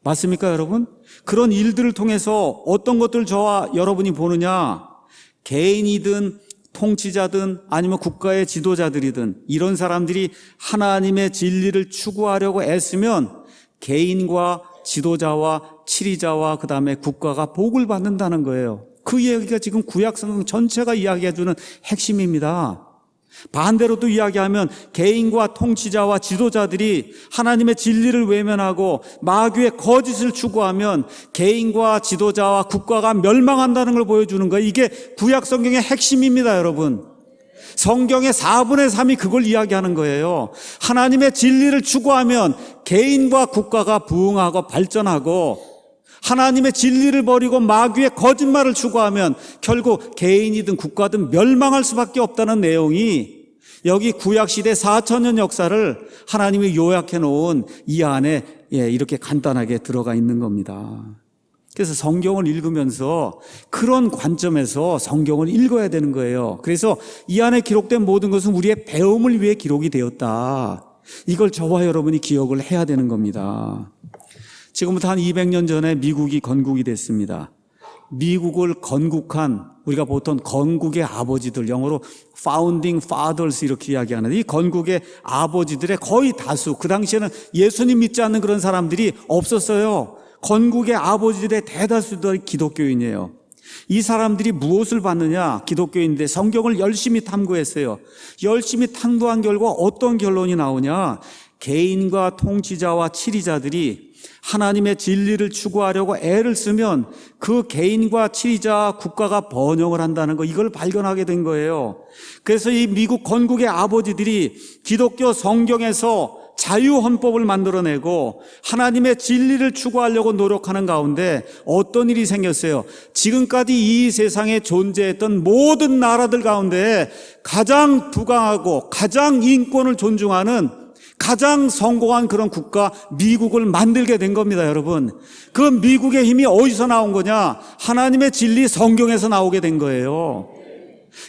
맞습니까, 여러분? 그런 일들을 통해서 어떤 것들을 저와 여러분이 보느냐? 개인이든 통치자든 아니면 국가의 지도자들이든 이런 사람들이 하나님의 진리를 추구하려고 애쓰면 개인과 지도자와 치리자와 그 다음에 국가가 복을 받는다는 거예요. 그 얘기가 지금 구약 성경 전체가 이야기해주는 핵심입니다. 반대로 또 이야기하면 개인과 통치자와 지도자들이 하나님의 진리를 외면하고 마귀의 거짓을 추구하면 개인과 지도자와 국가가 멸망한다는 걸 보여주는 거예요. 이게 구약 성경의 핵심입니다, 여러분. 성경의 4분의 3이 그걸 이야기하는 거예요. 하나님의 진리를 추구하면 개인과 국가가 부흥하고 발전하고, 하나님의 진리를 버리고 마귀의 거짓말을 추구하면 결국 개인이든 국가든 멸망할 수밖에 없다는 내용이 여기 구약시대 4,000년 역사를 하나님이 요약해 놓은 이 안에 이렇게 간단하게 들어가 있는 겁니다. 그래서 성경을 읽으면서 그런 관점에서 성경을 읽어야 되는 거예요. 그래서 이 안에 기록된 모든 것은 우리의 배움을 위해 기록이 되었다. 이걸 저와 여러분이 기억을 해야 되는 겁니다. 지금부터 한 200년 전에 미국이 건국이 됐습니다. 미국을 건국한, 우리가 보통 건국의 아버지들, 영어로 Founding Fathers 이렇게 이야기하는데, 이 건국의 아버지들의 거의 다수, 그 당시에는 예수님 믿지 않는 그런 사람들이 없었어요. 건국의 아버지들의 대다수도 기독교인이에요. 이 사람들이 무엇을 받느냐? 기독교인인데 성경을 열심히 탐구했어요. 열심히 탐구한 결과 어떤 결론이 나오냐? 개인과 통치자와 치리자들이 하나님의 진리를 추구하려고 애를 쓰면 그 개인과 치리자 국가가 번영을 한다는 거, 이걸 발견하게 된 거예요. 그래서 이 미국 건국의 아버지들이 기독교 성경에서 자유헌법을 만들어내고 하나님의 진리를 추구하려고 노력하는 가운데 어떤 일이 생겼어요? 지금까지 이 세상에 존재했던 모든 나라들 가운데 가장 부강하고 가장 인권을 존중하는 가장 성공한 그런 국가 미국을 만들게 된 겁니다, 여러분. 그 미국의 힘이 어디서 나온 거냐? 하나님의 진리 성경에서 나오게 된 거예요.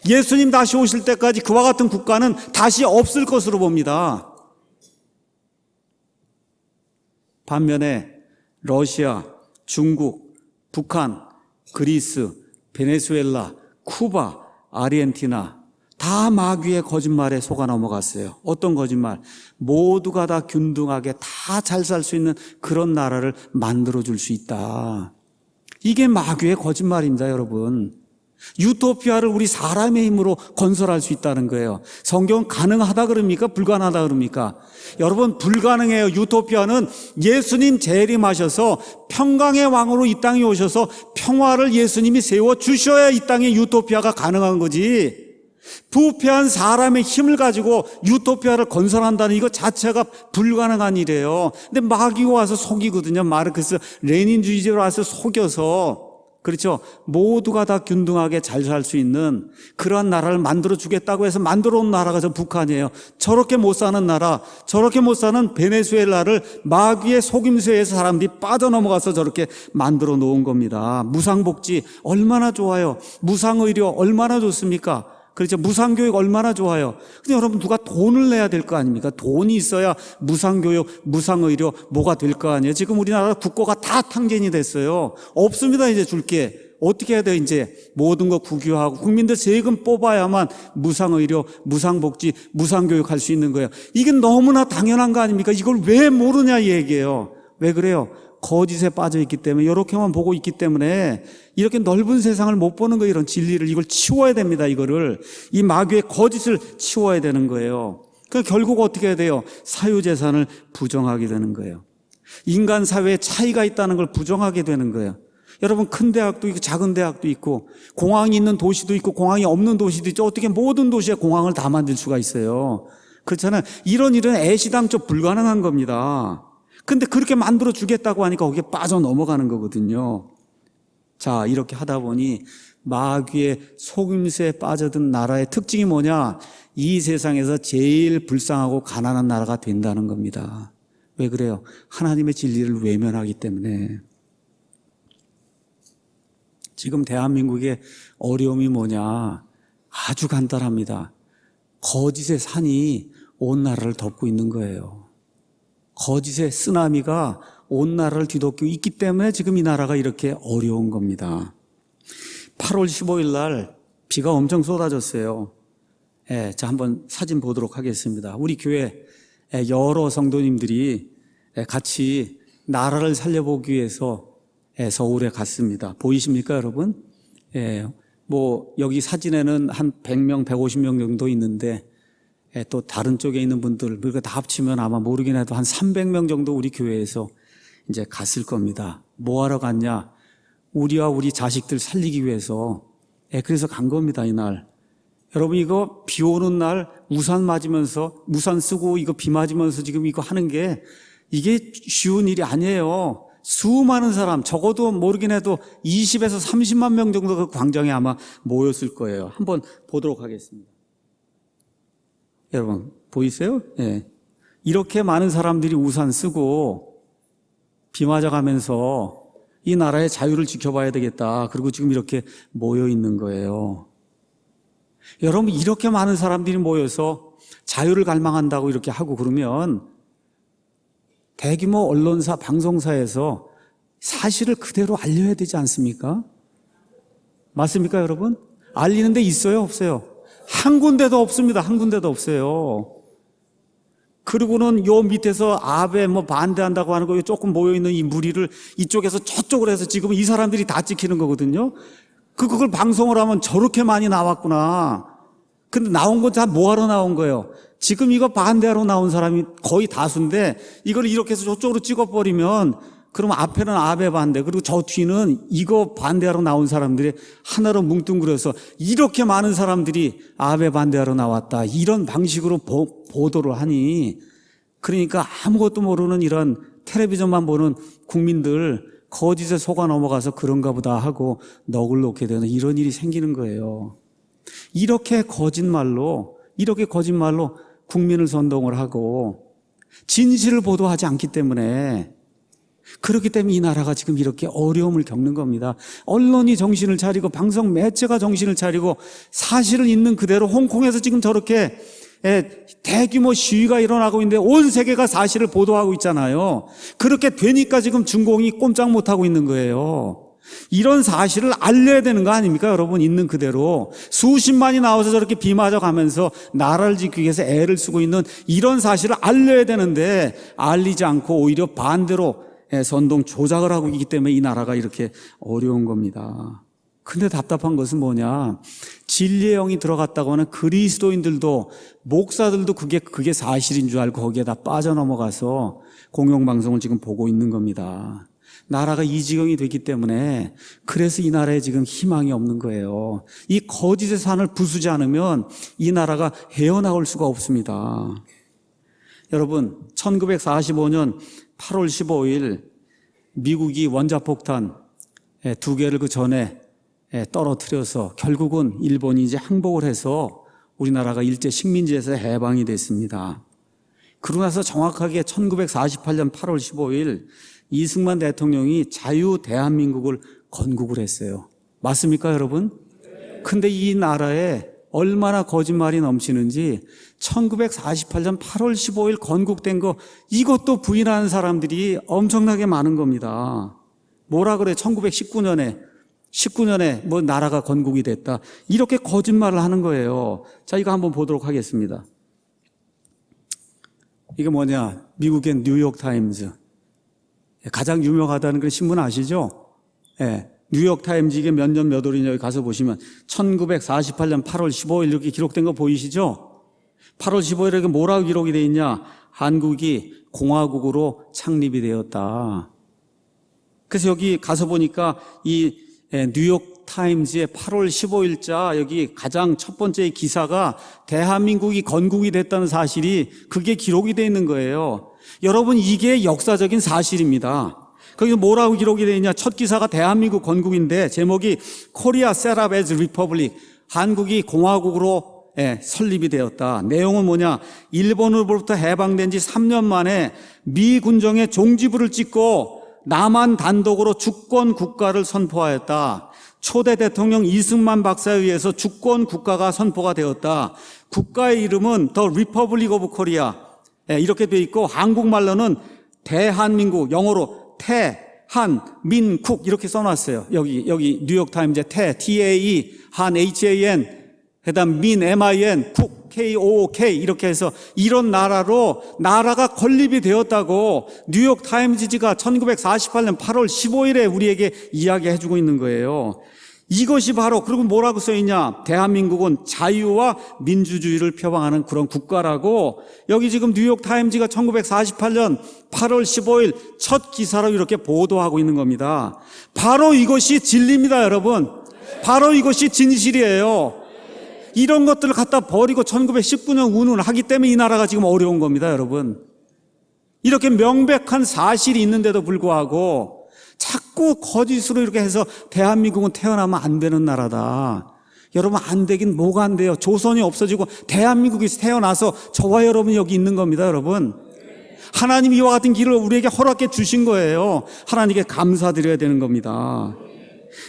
예수님 다시 오실 때까지 그와 같은 국가는 다시 없을 것으로 봅니다. 반면에 러시아, 중국, 북한, 그리스, 베네수엘라, 쿠바, 아르헨티나 다 마귀의 거짓말에 속아 넘어갔어요. 어떤 거짓말? 모두가 다 균등하게 다 잘 살 수 있는 그런 나라를 만들어줄 수 있다. 이게 마귀의 거짓말입니다, 여러분. 유토피아를 우리 사람의 힘으로 건설할 수 있다는 거예요. 성경은 가능하다 그럽니까? 불가능하다 그럽니까? 여러분, 불가능해요. 유토피아는 예수님 재림하셔서 평강의 왕으로 이 땅에 오셔서 평화를 예수님이 세워주셔야 이 땅에 유토피아가 가능한 거지. 부패한 사람의 힘을 가지고 유토피아를 건설한다는 이거 자체가 불가능한 일이에요. 근데 마귀가 와서 속이거든요. 마르크스 레닌주의자로 와서 속여서, 그렇죠, 모두가 다 균등하게 잘 살 수 있는 그러한 나라를 만들어 주겠다고 해서 만들어 온 나라가 저 북한이에요. 저렇게 못 사는 나라, 저렇게 못 사는 베네수엘라를 마귀의 속임수에서 사람들이 빠져넘어가서 저렇게 만들어 놓은 겁니다. 무상복지 얼마나 좋아요. 무상의료 얼마나 좋습니까? 그렇죠. 무상교육 얼마나 좋아요. 근데 여러분, 누가 돈을 내야 될 거 아닙니까? 돈이 있어야 무상교육, 무상의료 뭐가 될 거 아니에요. 지금 우리나라 국고가 다 탕진이 됐어요. 없습니다. 이제 줄게. 어떻게 해야 돼? 이제 모든 거 국유화하고 국민들 세금 뽑아야만 무상의료, 무상복지, 무상교육 할 수 있는 거예요. 이게 너무나 당연한 거 아닙니까? 이걸 왜 모르냐 이 얘기예요. 왜 그래요? 거짓에 빠져 있기 때문에, 이렇게만 보고 있기 때문에 이렇게 넓은 세상을 못 보는 거예요. 이런 진리를, 이걸 치워야 됩니다. 이거를, 이 마귀의 거짓을 치워야 되는 거예요. 그러니까 결국 어떻게 해야 돼요? 사유재산을 부정하게 되는 거예요. 인간 사회에 차이가 있다는 걸 부정하게 되는 거예요. 여러분, 큰 대학도 있고 작은 대학도 있고 공항이 있는 도시도 있고 공항이 없는 도시도 있죠. 어떻게 모든 도시에 공항을 다 만들 수가 있어요? 그렇잖아요. 이런 일은 애시당초 불가능한 겁니다. 근데 그렇게 만들어 주겠다고 하니까 거기에 빠져 넘어가는 거거든요. 자, 이렇게 하다 보니 마귀의 속임수에 빠져든 나라의 특징이 뭐냐? 이 세상에서 제일 불쌍하고 가난한 나라가 된다는 겁니다. 왜 그래요? 하나님의 진리를 외면하기 때문에. 지금 대한민국의 어려움이 뭐냐? 아주 간단합니다. 거짓의 산이 온 나라를 덮고 있는 거예요. 거짓의 쓰나미가 온 나라를 뒤덮고 있기 때문에 지금 이 나라가 이렇게 어려운 겁니다. 8월 15일 날 비가 엄청 쏟아졌어요. 자, 한번 사진 보도록 하겠습니다. 우리 교회 여러 성도님들이 같이 나라를 살려보기 위해서 서울에 갔습니다. 보이십니까, 여러분? 뭐 여기 사진에는 한 100명, 150명 정도 있는데 또 다른 쪽에 있는 분들, 그러니까 다 합치면 아마 모르긴 해도 한 300명 정도 우리 교회에서 이제 갔을 겁니다. 뭐 하러 갔냐? 우리와 우리 자식들 살리기 위해서. 그래서 간 겁니다, 이날. 여러분, 이거 비 오는 날 우산 맞으면서, 우산 쓰고 이거 비 맞으면서 지금 이거 하는 게 이게 쉬운 일이 아니에요. 수많은 사람, 적어도 모르긴 해도 20에서 30만 명 정도 그 광장에 아마 모였을 거예요. 한번 보도록 하겠습니다. 여러분, 보이세요? 이렇게 많은 사람들이 우산 쓰고 비 맞아가면서 이 나라의 자유를 지켜봐야 되겠다. 그리고 지금 이렇게 모여 있는 거예요. 여러분, 이렇게 많은 사람들이 모여서 자유를 갈망한다고 이렇게 하고 그러면 대규모 언론사, 방송사에서 사실을 그대로 알려야 되지 않습니까? 맞습니까, 여러분? 알리는 데 있어요, 없어요? 한 군데도 없습니다. 한 군데도 없어요. 그리고는 요 밑에서 아베 뭐 반대한다고 하는 거 조금 모여있는 이 무리를 이쪽에서 저쪽으로 해서 지금 이 사람들이 다 찍히는 거거든요. 그걸 방송을 하면 저렇게 많이 나왔구나. 근데 나온 건 다 뭐하러 나온 거예요? 지금 이거 반대하러 나온 사람이 거의 다수인데 이걸 이렇게 해서 저쪽으로 찍어버리면 그러면 앞에는 아베 반대, 그리고 저 뒤는 이거 반대하러 나온 사람들이 하나로 뭉뚱그려서 이렇게 많은 사람들이 아베 반대하러 나왔다. 이런 방식으로 보도를 하니, 그러니까 아무것도 모르는 이런 텔레비전만 보는 국민들 거짓에 속아 넘어가서 그런가 보다 하고 넋을 놓게 되는 이런 일이 생기는 거예요. 이렇게 거짓말로 국민을 선동을 하고 진실을 보도하지 않기 때문에, 그렇기 때문에 이 나라가 지금 이렇게 어려움을 겪는 겁니다. 언론이 정신을 차리고 방송 매체가 정신을 차리고 사실을 있는 그대로 홍콩에서 지금 저렇게 대규모 시위가 일어나고 있는데 온 세계가 사실을 보도하고 있잖아요. 그렇게 되니까 지금 중공이 꼼짝 못하고 있는 거예요. 이런 사실을 알려야 되는 거 아닙니까, 여러분? 있는 그대로 수십만이 나와서 저렇게 비 맞아가면서 나라를 지키기 위해서 애를 쓰고 있는 이런 사실을 알려야 되는데 알리지 않고 오히려 반대로 선동 조작을 하고 있기 때문에 이 나라가 이렇게 어려운 겁니다. 근데 답답한 것은 뭐냐, 진리의 영이 들어갔다고 하는 그리스도인들도 목사들도 그게 사실인 줄 알고 거기에 다 빠져넘어가서 공영방송을 지금 보고 있는 겁니다. 나라가 이 지경이 됐기 때문에 그래서 이 나라에 지금 희망이 없는 거예요. 이 거짓의 산을 부수지 않으면 이 나라가 헤어나올 수가 없습니다. 여러분, 1945년 8월 15일 미국이 원자폭탄 2개를 그 전에 떨어뜨려서 결국은 일본이 이제 항복을 해서 우리나라가 일제 식민지에서 해방이 됐습니다. 그러고 나서 정확하게 1948년 8월 15일 이승만 대통령이 자유 대한민국을 건국을 했어요. 맞습니까, 여러분? 근데 이 나라에 얼마나 거짓말이 넘치는지 1948년 8월 15일 건국된 거 이것도 부인하는 사람들이 엄청나게 많은 겁니다. 뭐라 그래? 1919년에 뭐 나라가 건국이 됐다. 이렇게 거짓말을 하는 거예요. 자, 이거 한번 보도록 하겠습니다. 이게 뭐냐? 미국의 뉴욕타임즈. 가장 유명하다는 그 신문 아시죠? 뉴욕타임즈 이게 몇 년 몇 월이냐 여기 가서 보시면 1948년 8월 15일 이렇게 기록된 거 보이시죠? 8월 15일에 뭐라고 기록이 되어 있냐? 한국이 공화국으로 창립이 되었다. 그래서 여기 가서 보니까 이 뉴욕타임즈의 8월 15일자 여기 가장 첫 번째 기사가 대한민국이 건국이 됐다는 사실이 그게 기록이 되어 있는 거예요. 여러분, 이게 역사적인 사실입니다. 거기서 뭐라고 기록이 되어 있냐? 첫 기사가 대한민국 건국인데 제목이 Korea set up as republic. 한국이 공화국으로 설립이 되었다. 내용은 뭐냐? 일본으로부터 해방된 지 3년 만에 미 군정의 종지부를 찍고 남한 단독으로 주권 국가를 선포하였다. 초대 대통령 이승만 박사에 의해서 주권 국가가 선포가 되었다. 국가의 이름은 The Republic of Korea. 이렇게 되어 있고 한국말로는 대한민국, 영어로 태한민국 이렇게 써놨어요. 여기 뉴욕타임즈에 T-A-E, 한 H-A-N, 그다음 민 M-I-N, 국 K-O-O-K 이렇게 해서 이런 나라가 건립이 되었다고 뉴욕타임즈가 1948년 8월 15일에 우리에게 이야기해주고 있는 거예요. 이것이 바로, 그리고 뭐라고 써있냐? 대한민국은 자유와 민주주의를 표방하는 그런 국가라고 여기 지금 뉴욕타임즈가 1948년 8월 15일 첫 기사로 이렇게 보도하고 있는 겁니다. 바로 이것이 진리입니다, 여러분. 바로 이것이 진실이에요. 이런 것들을 갖다 버리고 1919년 운운을 하기 때문에 이 나라가 지금 어려운 겁니다, 여러분. 이렇게 명백한 사실이 있는데도 불구하고 자꾸 거짓으로 이렇게 해서 대한민국은 태어나면 안 되는 나라다. 여러분, 안 되긴 뭐가 안 돼요. 조선이 없어지고 대한민국이 태어나서 저와 여러분이 여기 있는 겁니다, 여러분. 하나님이 이와 같은 길을 우리에게 허락해 주신 거예요. 하나님께 감사드려야 되는 겁니다.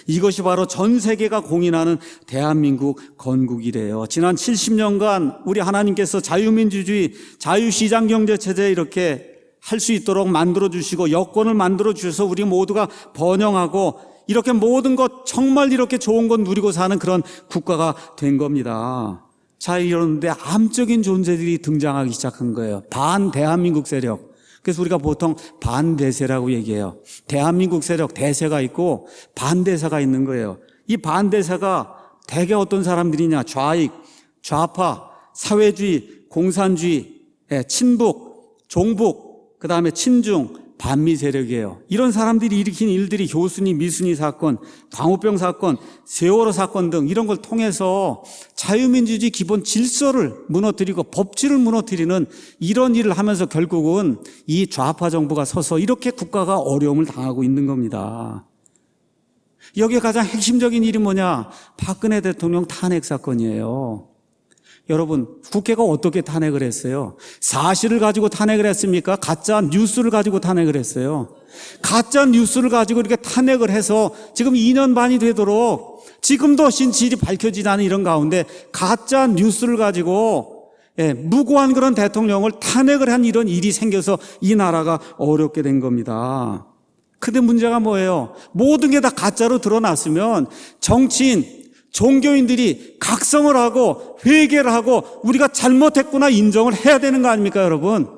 이것이 바로 전 세계가 공인하는 대한민국 건국이래요. 지난 70년간 우리 하나님께서 자유민주주의, 자유시장경제체제 이렇게 할 수 있도록 만들어주시고 여건을 만들어주셔서 우리 모두가 번영하고 이렇게 모든 것 정말 이렇게 좋은 것 누리고 사는 그런 국가가 된 겁니다. 자, 이러는데 암적인 존재들이 등장하기 시작한 거예요. 반대한민국 세력. 그래서 우리가 보통 반대세라고 얘기해요. 대한민국 세력, 대세가 있고 반대세가 있는 거예요. 이 반대세가 대개 어떤 사람들이냐? 좌익, 좌파, 사회주의, 공산주의, 친북, 종북, 그 다음에 친중, 반미 세력이에요. 이런 사람들이 일으킨 일들이 효순이, 미순이 사건, 광우병 사건, 세월호 사건 등 이런 걸 통해서 자유민주주의 기본 질서를 무너뜨리고 법치를 무너뜨리는 이런 일을 하면서 결국은 이 좌파 정부가 서서 이렇게 국가가 어려움을 당하고 있는 겁니다. 여기에 가장 핵심적인 일이 뭐냐? 박근혜 대통령 탄핵 사건이에요. 여러분, 국회가 어떻게 탄핵을 했어요? 사실을 가지고 탄핵을 했습니까? 가짜 뉴스를 가지고 탄핵을 했어요. 가짜 뉴스를 가지고 이렇게 탄핵을 해서 지금 2년 반이 되도록 지금도 진실이 밝혀지지 않은 이런 가운데 가짜 뉴스를 가지고 무고한 그런 대통령을 탄핵을 한 이런 일이 생겨서 이 나라가 어렵게 된 겁니다. 근데 문제가 뭐예요? 모든 게 다 가짜로 드러났으면 정치인, 종교인들이 각성을 하고 회개를 하고 우리가 잘못했구나 인정을 해야 되는 거 아닙니까, 여러분?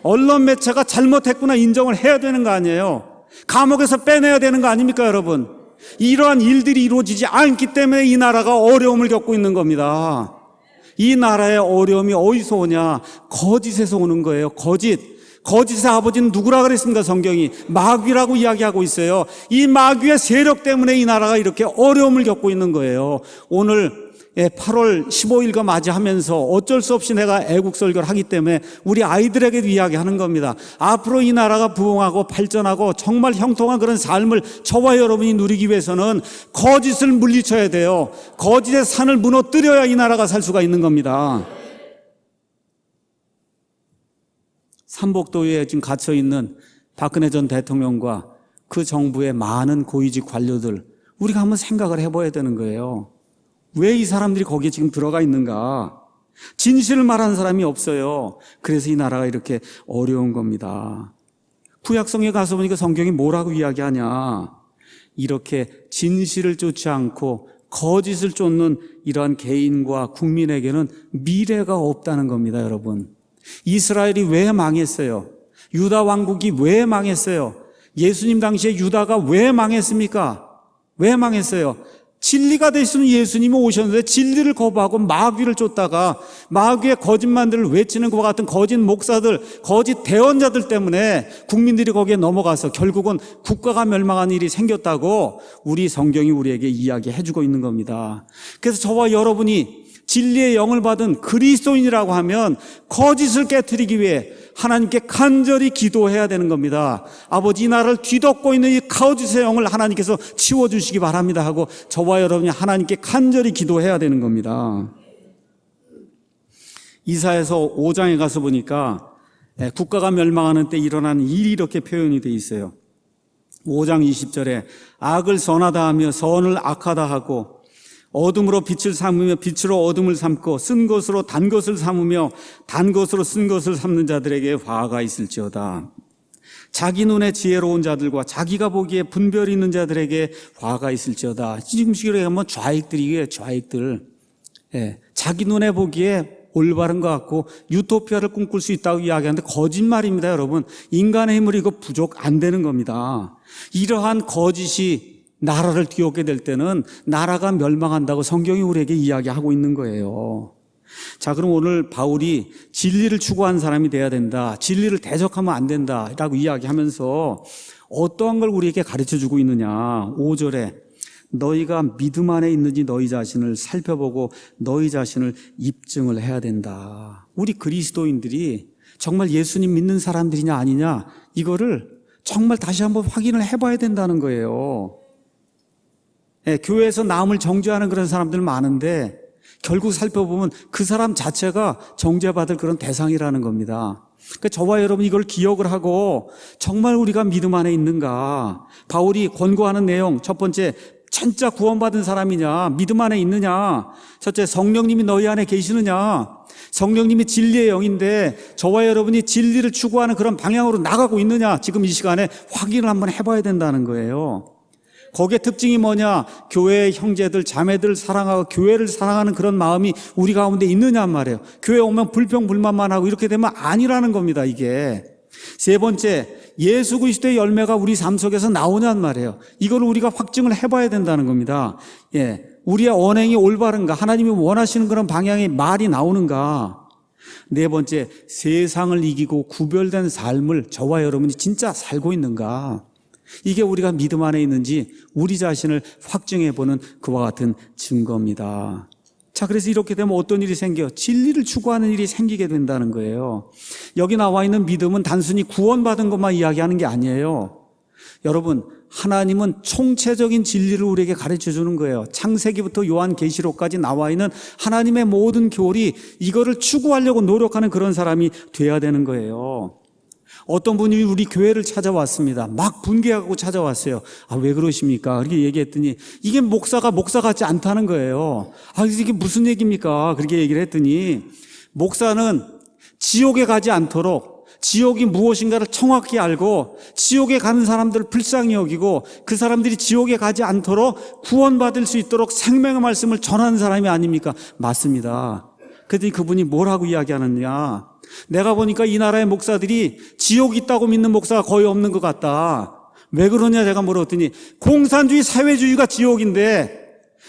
언론 매체가 잘못했구나 인정을 해야 되는 거 아니에요? 감옥에서 빼내야 되는 거 아닙니까, 여러분? 이러한 일들이 이루어지지 않기 때문에 이 나라가 어려움을 겪고 있는 겁니다. 이 나라의 어려움이 어디서 오냐? 거짓에서 오는 거예요. 거짓의 아버지는 누구라 그랬습니까? 성경이 마귀라고 이야기하고 있어요. 이 마귀의 세력 때문에 이 나라가 이렇게 어려움을 겪고 있는 거예요. 오늘 8월 15일과 맞이하면서 어쩔 수 없이 내가 애국설교를 하기 때문에 우리 아이들에게도 이야기하는 겁니다. 앞으로 이 나라가 부흥하고 발전하고 정말 형통한 그런 삶을 저와 여러분이 누리기 위해서는 거짓을 물리쳐야 돼요. 거짓의 산을 무너뜨려야 이 나라가 살 수가 있는 겁니다. 삼복도에 지금 갇혀있는 박근혜 전 대통령과 그 정부의 많은 고위직 관료들, 우리가 한번 생각을 해봐야 되는 거예요. 왜 이 사람들이 거기에 지금 들어가 있는가? 진실을 말하는 사람이 없어요. 그래서 이 나라가 이렇게 어려운 겁니다. 구약성에 가서 보니까 성경이 뭐라고 이야기하냐? 이렇게 진실을 쫓지 않고 거짓을 쫓는 이러한 개인과 국민에게는 미래가 없다는 겁니다, 여러분. 이스라엘이 왜 망했어요? 유다 왕국이 왜 망했어요? 예수님 당시에 유다가 왜 망했습니까? 왜 망했어요? 진리가 되시는 예수님이 오셨는데 진리를 거부하고 마귀를 쫓다가 마귀의 거짓말들을 외치는 것과 같은 거짓 목사들, 거짓 대언자들 때문에 국민들이 거기에 넘어가서 결국은 국가가 멸망하는 일이 생겼다고 우리 성경이 우리에게 이야기해주고 있는 겁니다. 그래서 저와 여러분이 진리의 영을 받은 그리스도인이라고 하면 거짓을 깨트리기 위해 하나님께 간절히 기도해야 되는 겁니다. 아버지, 이 나라를 뒤덮고 있는 이 거짓의 영을 하나님께서 치워주시기 바랍니다 하고 저와 여러분이 하나님께 간절히 기도해야 되는 겁니다. 이사야서 5장에 가서 보니까 국가가 멸망하는 때 일어나는 일이 이렇게 표현이 되어 있어요. 5장 20절에 악을 선하다 하며 선을 악하다 하고 어둠으로 빛을 삼으며 빛으로 어둠을 삼고 쓴 것으로 단 것을 삼으며 단 것으로 쓴 것을 삼는 자들에게 화가 있을지어다. 자기 눈에 지혜로운 자들과 자기가 보기에 분별이 있는 자들에게 화가 있을지어다. 지금 시기로 하면 좌익들이에요, 좌익들. 자기 눈에 보기에 올바른 것 같고 유토피아를 꿈꿀 수 있다고 이야기하는데 거짓말입니다, 여러분. 인간의 힘으로 이거 부족 안 되는 겁니다. 이러한 거짓이 나라를 뒤엎게 될 때는 나라가 멸망한다고 성경이 우리에게 이야기하고 있는 거예요. 자, 그럼 오늘 바울이 진리를 추구한 사람이 돼야 된다, 진리를 대적하면 안 된다라고 이야기하면서 어떠한 걸 우리에게 가르쳐주고 있느냐. 5절에 너희가 믿음 안에 있는지 너희 자신을 살펴보고 너희 자신을 입증을 해야 된다. 우리 그리스도인들이 정말 예수님 믿는 사람들이냐 아니냐, 이거를 정말 다시 한번 확인을 해봐야 된다는 거예요. 교회에서 남을 정죄하는 그런 사람들 많은데 결국 살펴보면 그 사람 자체가 정죄받을 그런 대상이라는 겁니다. 그러니까 저와 여러분 이걸 기억을 하고 정말 우리가 믿음 안에 있는가. 바울이 권고하는 내용, 첫 번째, 진짜 구원받은 사람이냐, 믿음 안에 있느냐. 첫째, 성령님이 너희 안에 계시느냐. 성령님이 진리의 영인데 저와 여러분이 진리를 추구하는 그런 방향으로 나가고 있느냐, 지금 이 시간에 확인을 한번 해봐야 된다는 거예요. 거기에 특징이 뭐냐? 교회의 형제들, 자매들을 사랑하고 교회를 사랑하는 그런 마음이 우리 가운데 있느냐 말이에요. 교회 오면 불평불만만 하고 이렇게 되면 아니라는 겁니다, 이게. 세 번째, 예수 그리스도의 열매가 우리 삶 속에서 나오냔 말이에요. 이걸 우리가 확증을 해봐야 된다는 겁니다. 우리의 언행이 올바른가? 하나님이 원하시는 그런 방향의 말이 나오는가? 네 번째, 세상을 이기고 구별된 삶을 저와 여러분이 진짜 살고 있는가? 이게 우리가 믿음 안에 있는지 우리 자신을 확증해보는 그와 같은 증거입니다. 자, 그래서 이렇게 되면 어떤 일이 생겨요? 진리를 추구하는 일이 생기게 된다는 거예요. 여기 나와 있는 믿음은 단순히 구원받은 것만 이야기하는 게 아니에요. 여러분, 하나님은 총체적인 진리를 우리에게 가르쳐주는 거예요. 창세기부터 요한계시록까지 나와 있는 하나님의 모든 교리, 이거를 추구하려고 노력하는 그런 사람이 돼야 되는 거예요. 어떤 분이 우리 교회를 찾아왔습니다. 막 분개하고 찾아왔어요. 아, 왜 그러십니까? 그렇게 얘기했더니 이게 목사 같지 않다는 거예요. 아, 이게 무슨 얘기입니까? 그렇게 얘기를 했더니 목사는 지옥에 가지 않도록 지옥이 무엇인가를 정확히 알고 지옥에 가는 사람들을 불쌍히 여기고 그 사람들이 지옥에 가지 않도록 구원받을 수 있도록 생명의 말씀을 전하는 사람이 아닙니까? 맞습니다. 그랬더니 그분이 뭐라고 이야기하느냐? 내가 보니까 이 나라의 목사들이 지옥이 있다고 믿는 목사가 거의 없는 것 같다. 왜 그러냐 제가 물었더니 공산주의 사회주의가 지옥인데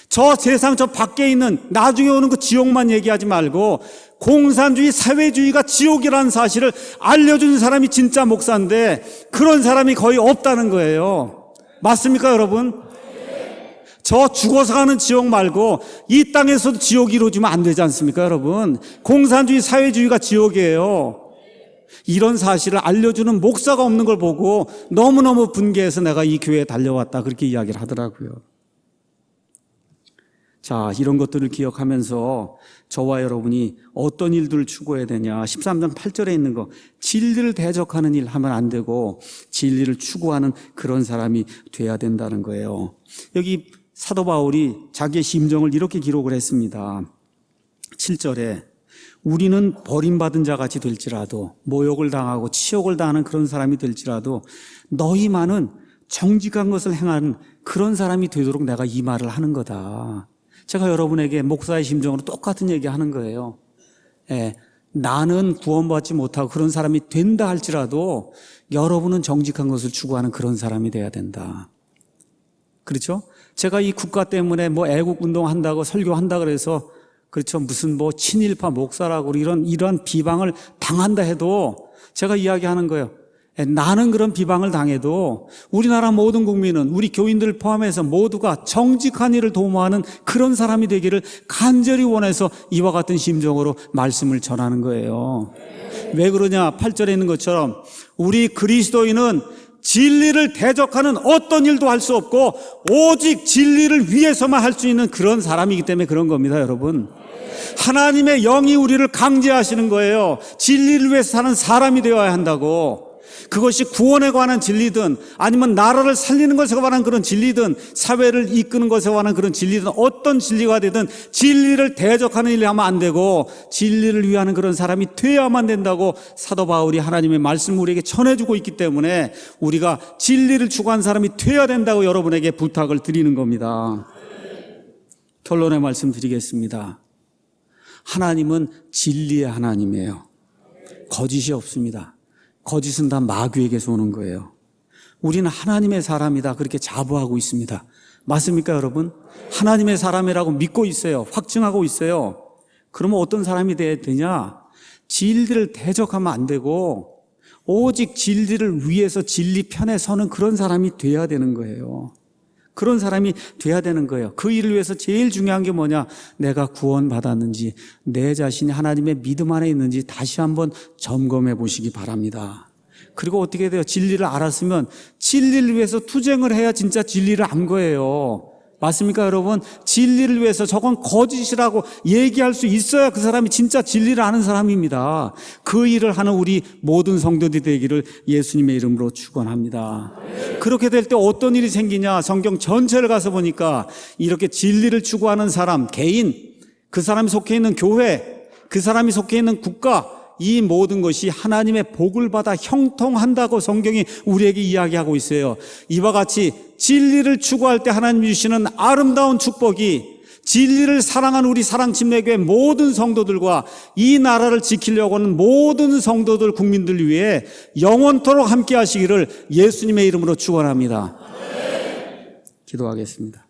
저 세상 저 밖에 있는 나중에 오는 그 지옥만 얘기하지 말고 공산주의 사회주의가 지옥이라는 사실을 알려주는 사람이 진짜 목사인데 그런 사람이 거의 없다는 거예요. 맞습니까 여러분? 저 죽어서 가는 지옥 말고 이 땅에서도 지옥이 이루어지면 안 되지 않습니까 여러분? 공산주의 사회주의가 지옥이에요. 이런 사실을 알려주는 목사가 없는 걸 보고 너무너무 분개해서 내가 이 교회에 달려왔다 그렇게 이야기를 하더라고요. 자, 이런 것들을 기억하면서 저와 여러분이 어떤 일들을 추구해야 되냐. 13장 8절에 있는 거, 진리를 대적하는 일 하면 안 되고 진리를 추구하는 그런 사람이 돼야 된다는 거예요. 여기 사도 바울이 자기의 심정을 이렇게 기록을 했습니다. 7절에 우리는 버림받은 자같이 될지라도 모욕을 당하고 치욕을 당하는 그런 사람이 될지라도 너희만은 정직한 것을 행하는 그런 사람이 되도록 내가 이 말을 하는 거다. 제가 여러분에게 목사의 심정으로 똑같은 얘기 하는 거예요. 나는 구원받지 못하고 그런 사람이 된다 할지라도 여러분은 정직한 것을 추구하는 그런 사람이 돼야 된다. 그렇죠? 제가 이 국가 때문에 뭐 애국운동 한다고 설교한다 그래서 그렇죠. 무슨 뭐 친일파 목사라고 이러한 비방을 당한다 해도 제가 이야기하는 거예요. 나는 그런 비방을 당해도 우리나라 모든 국민은 우리 교인들을 포함해서 모두가 정직한 일을 도모하는 그런 사람이 되기를 간절히 원해서 이와 같은 심정으로 말씀을 전하는 거예요. 왜 그러냐? 8절에 있는 것처럼 우리 그리스도인은 진리를 대적하는 어떤 일도 할 수 없고 오직 진리를 위해서만 할 수 있는 그런 사람이기 때문에 그런 겁니다, 여러분. 하나님의 영이 우리를 강제하시는 거예요. 진리를 위해서 사는 사람이 되어야 한다고. 그것이 구원에 관한 진리든 아니면 나라를 살리는 것에 관한 그런 진리든 사회를 이끄는 것에 관한 그런 진리든 어떤 진리가 되든 진리를 대적하는 일을 하면 안 되고 진리를 위하는 그런 사람이 되어야만 된다고 사도 바울이 하나님의 말씀을 우리에게 전해주고 있기 때문에 우리가 진리를 추구하는 사람이 되어야 된다고 여러분에게 부탁을 드리는 겁니다. 결론의 말씀 드리겠습니다. 하나님은 진리의 하나님이에요. 거짓이 없습니다. 거짓은 다 마귀에게서 오는 거예요. 우리는 하나님의 사람이다 그렇게 자부하고 있습니다. 맞습니까 여러분? 하나님의 사람이라고 믿고 있어요. 확증하고 있어요. 그러면 어떤 사람이 돼야 되냐? 진리를 대적하면 안 되고 오직 진리를 위해서 진리 편에 서는 그런 사람이 돼야 되는 거예요. 그런 사람이 돼야 되는 거예요. 그 일을 위해서 제일 중요한 게 뭐냐? 내가 구원받았는지 내 자신이 하나님의 믿음 안에 있는지 다시 한번 점검해 보시기 바랍니다. 그리고 어떻게 돼요? 진리를 알았으면 진리를 위해서 투쟁을 해야 진짜 진리를 안 거예요. 맞습니까 여러분? 진리를 위해서 저건 거짓이라고 얘기할 수 있어야 그 사람이 진짜 진리를 아는 사람입니다. 그 일을 하는 우리 모든 성도들이 되기를 예수님의 이름으로 축원합니다. 그렇게 될 때 어떤 일이 생기냐? 성경 전체를 가서 보니까 이렇게 진리를 추구하는 사람, 개인, 그 사람이 속해 있는 교회, 그 사람이 속해 있는 국가, 이 모든 것이 하나님의 복을 받아 형통한다고 성경이 우리에게 이야기하고 있어요. 이와 같이 진리를 추구할 때 하나님 주시는 아름다운 축복이 진리를 사랑하는 우리 사랑침례교회 모든 성도들과 이 나라를 지키려고 하는 모든 성도들 국민들 위해 영원토록 함께 하시기를 예수님의 이름으로 축원합니다. 기도하겠습니다.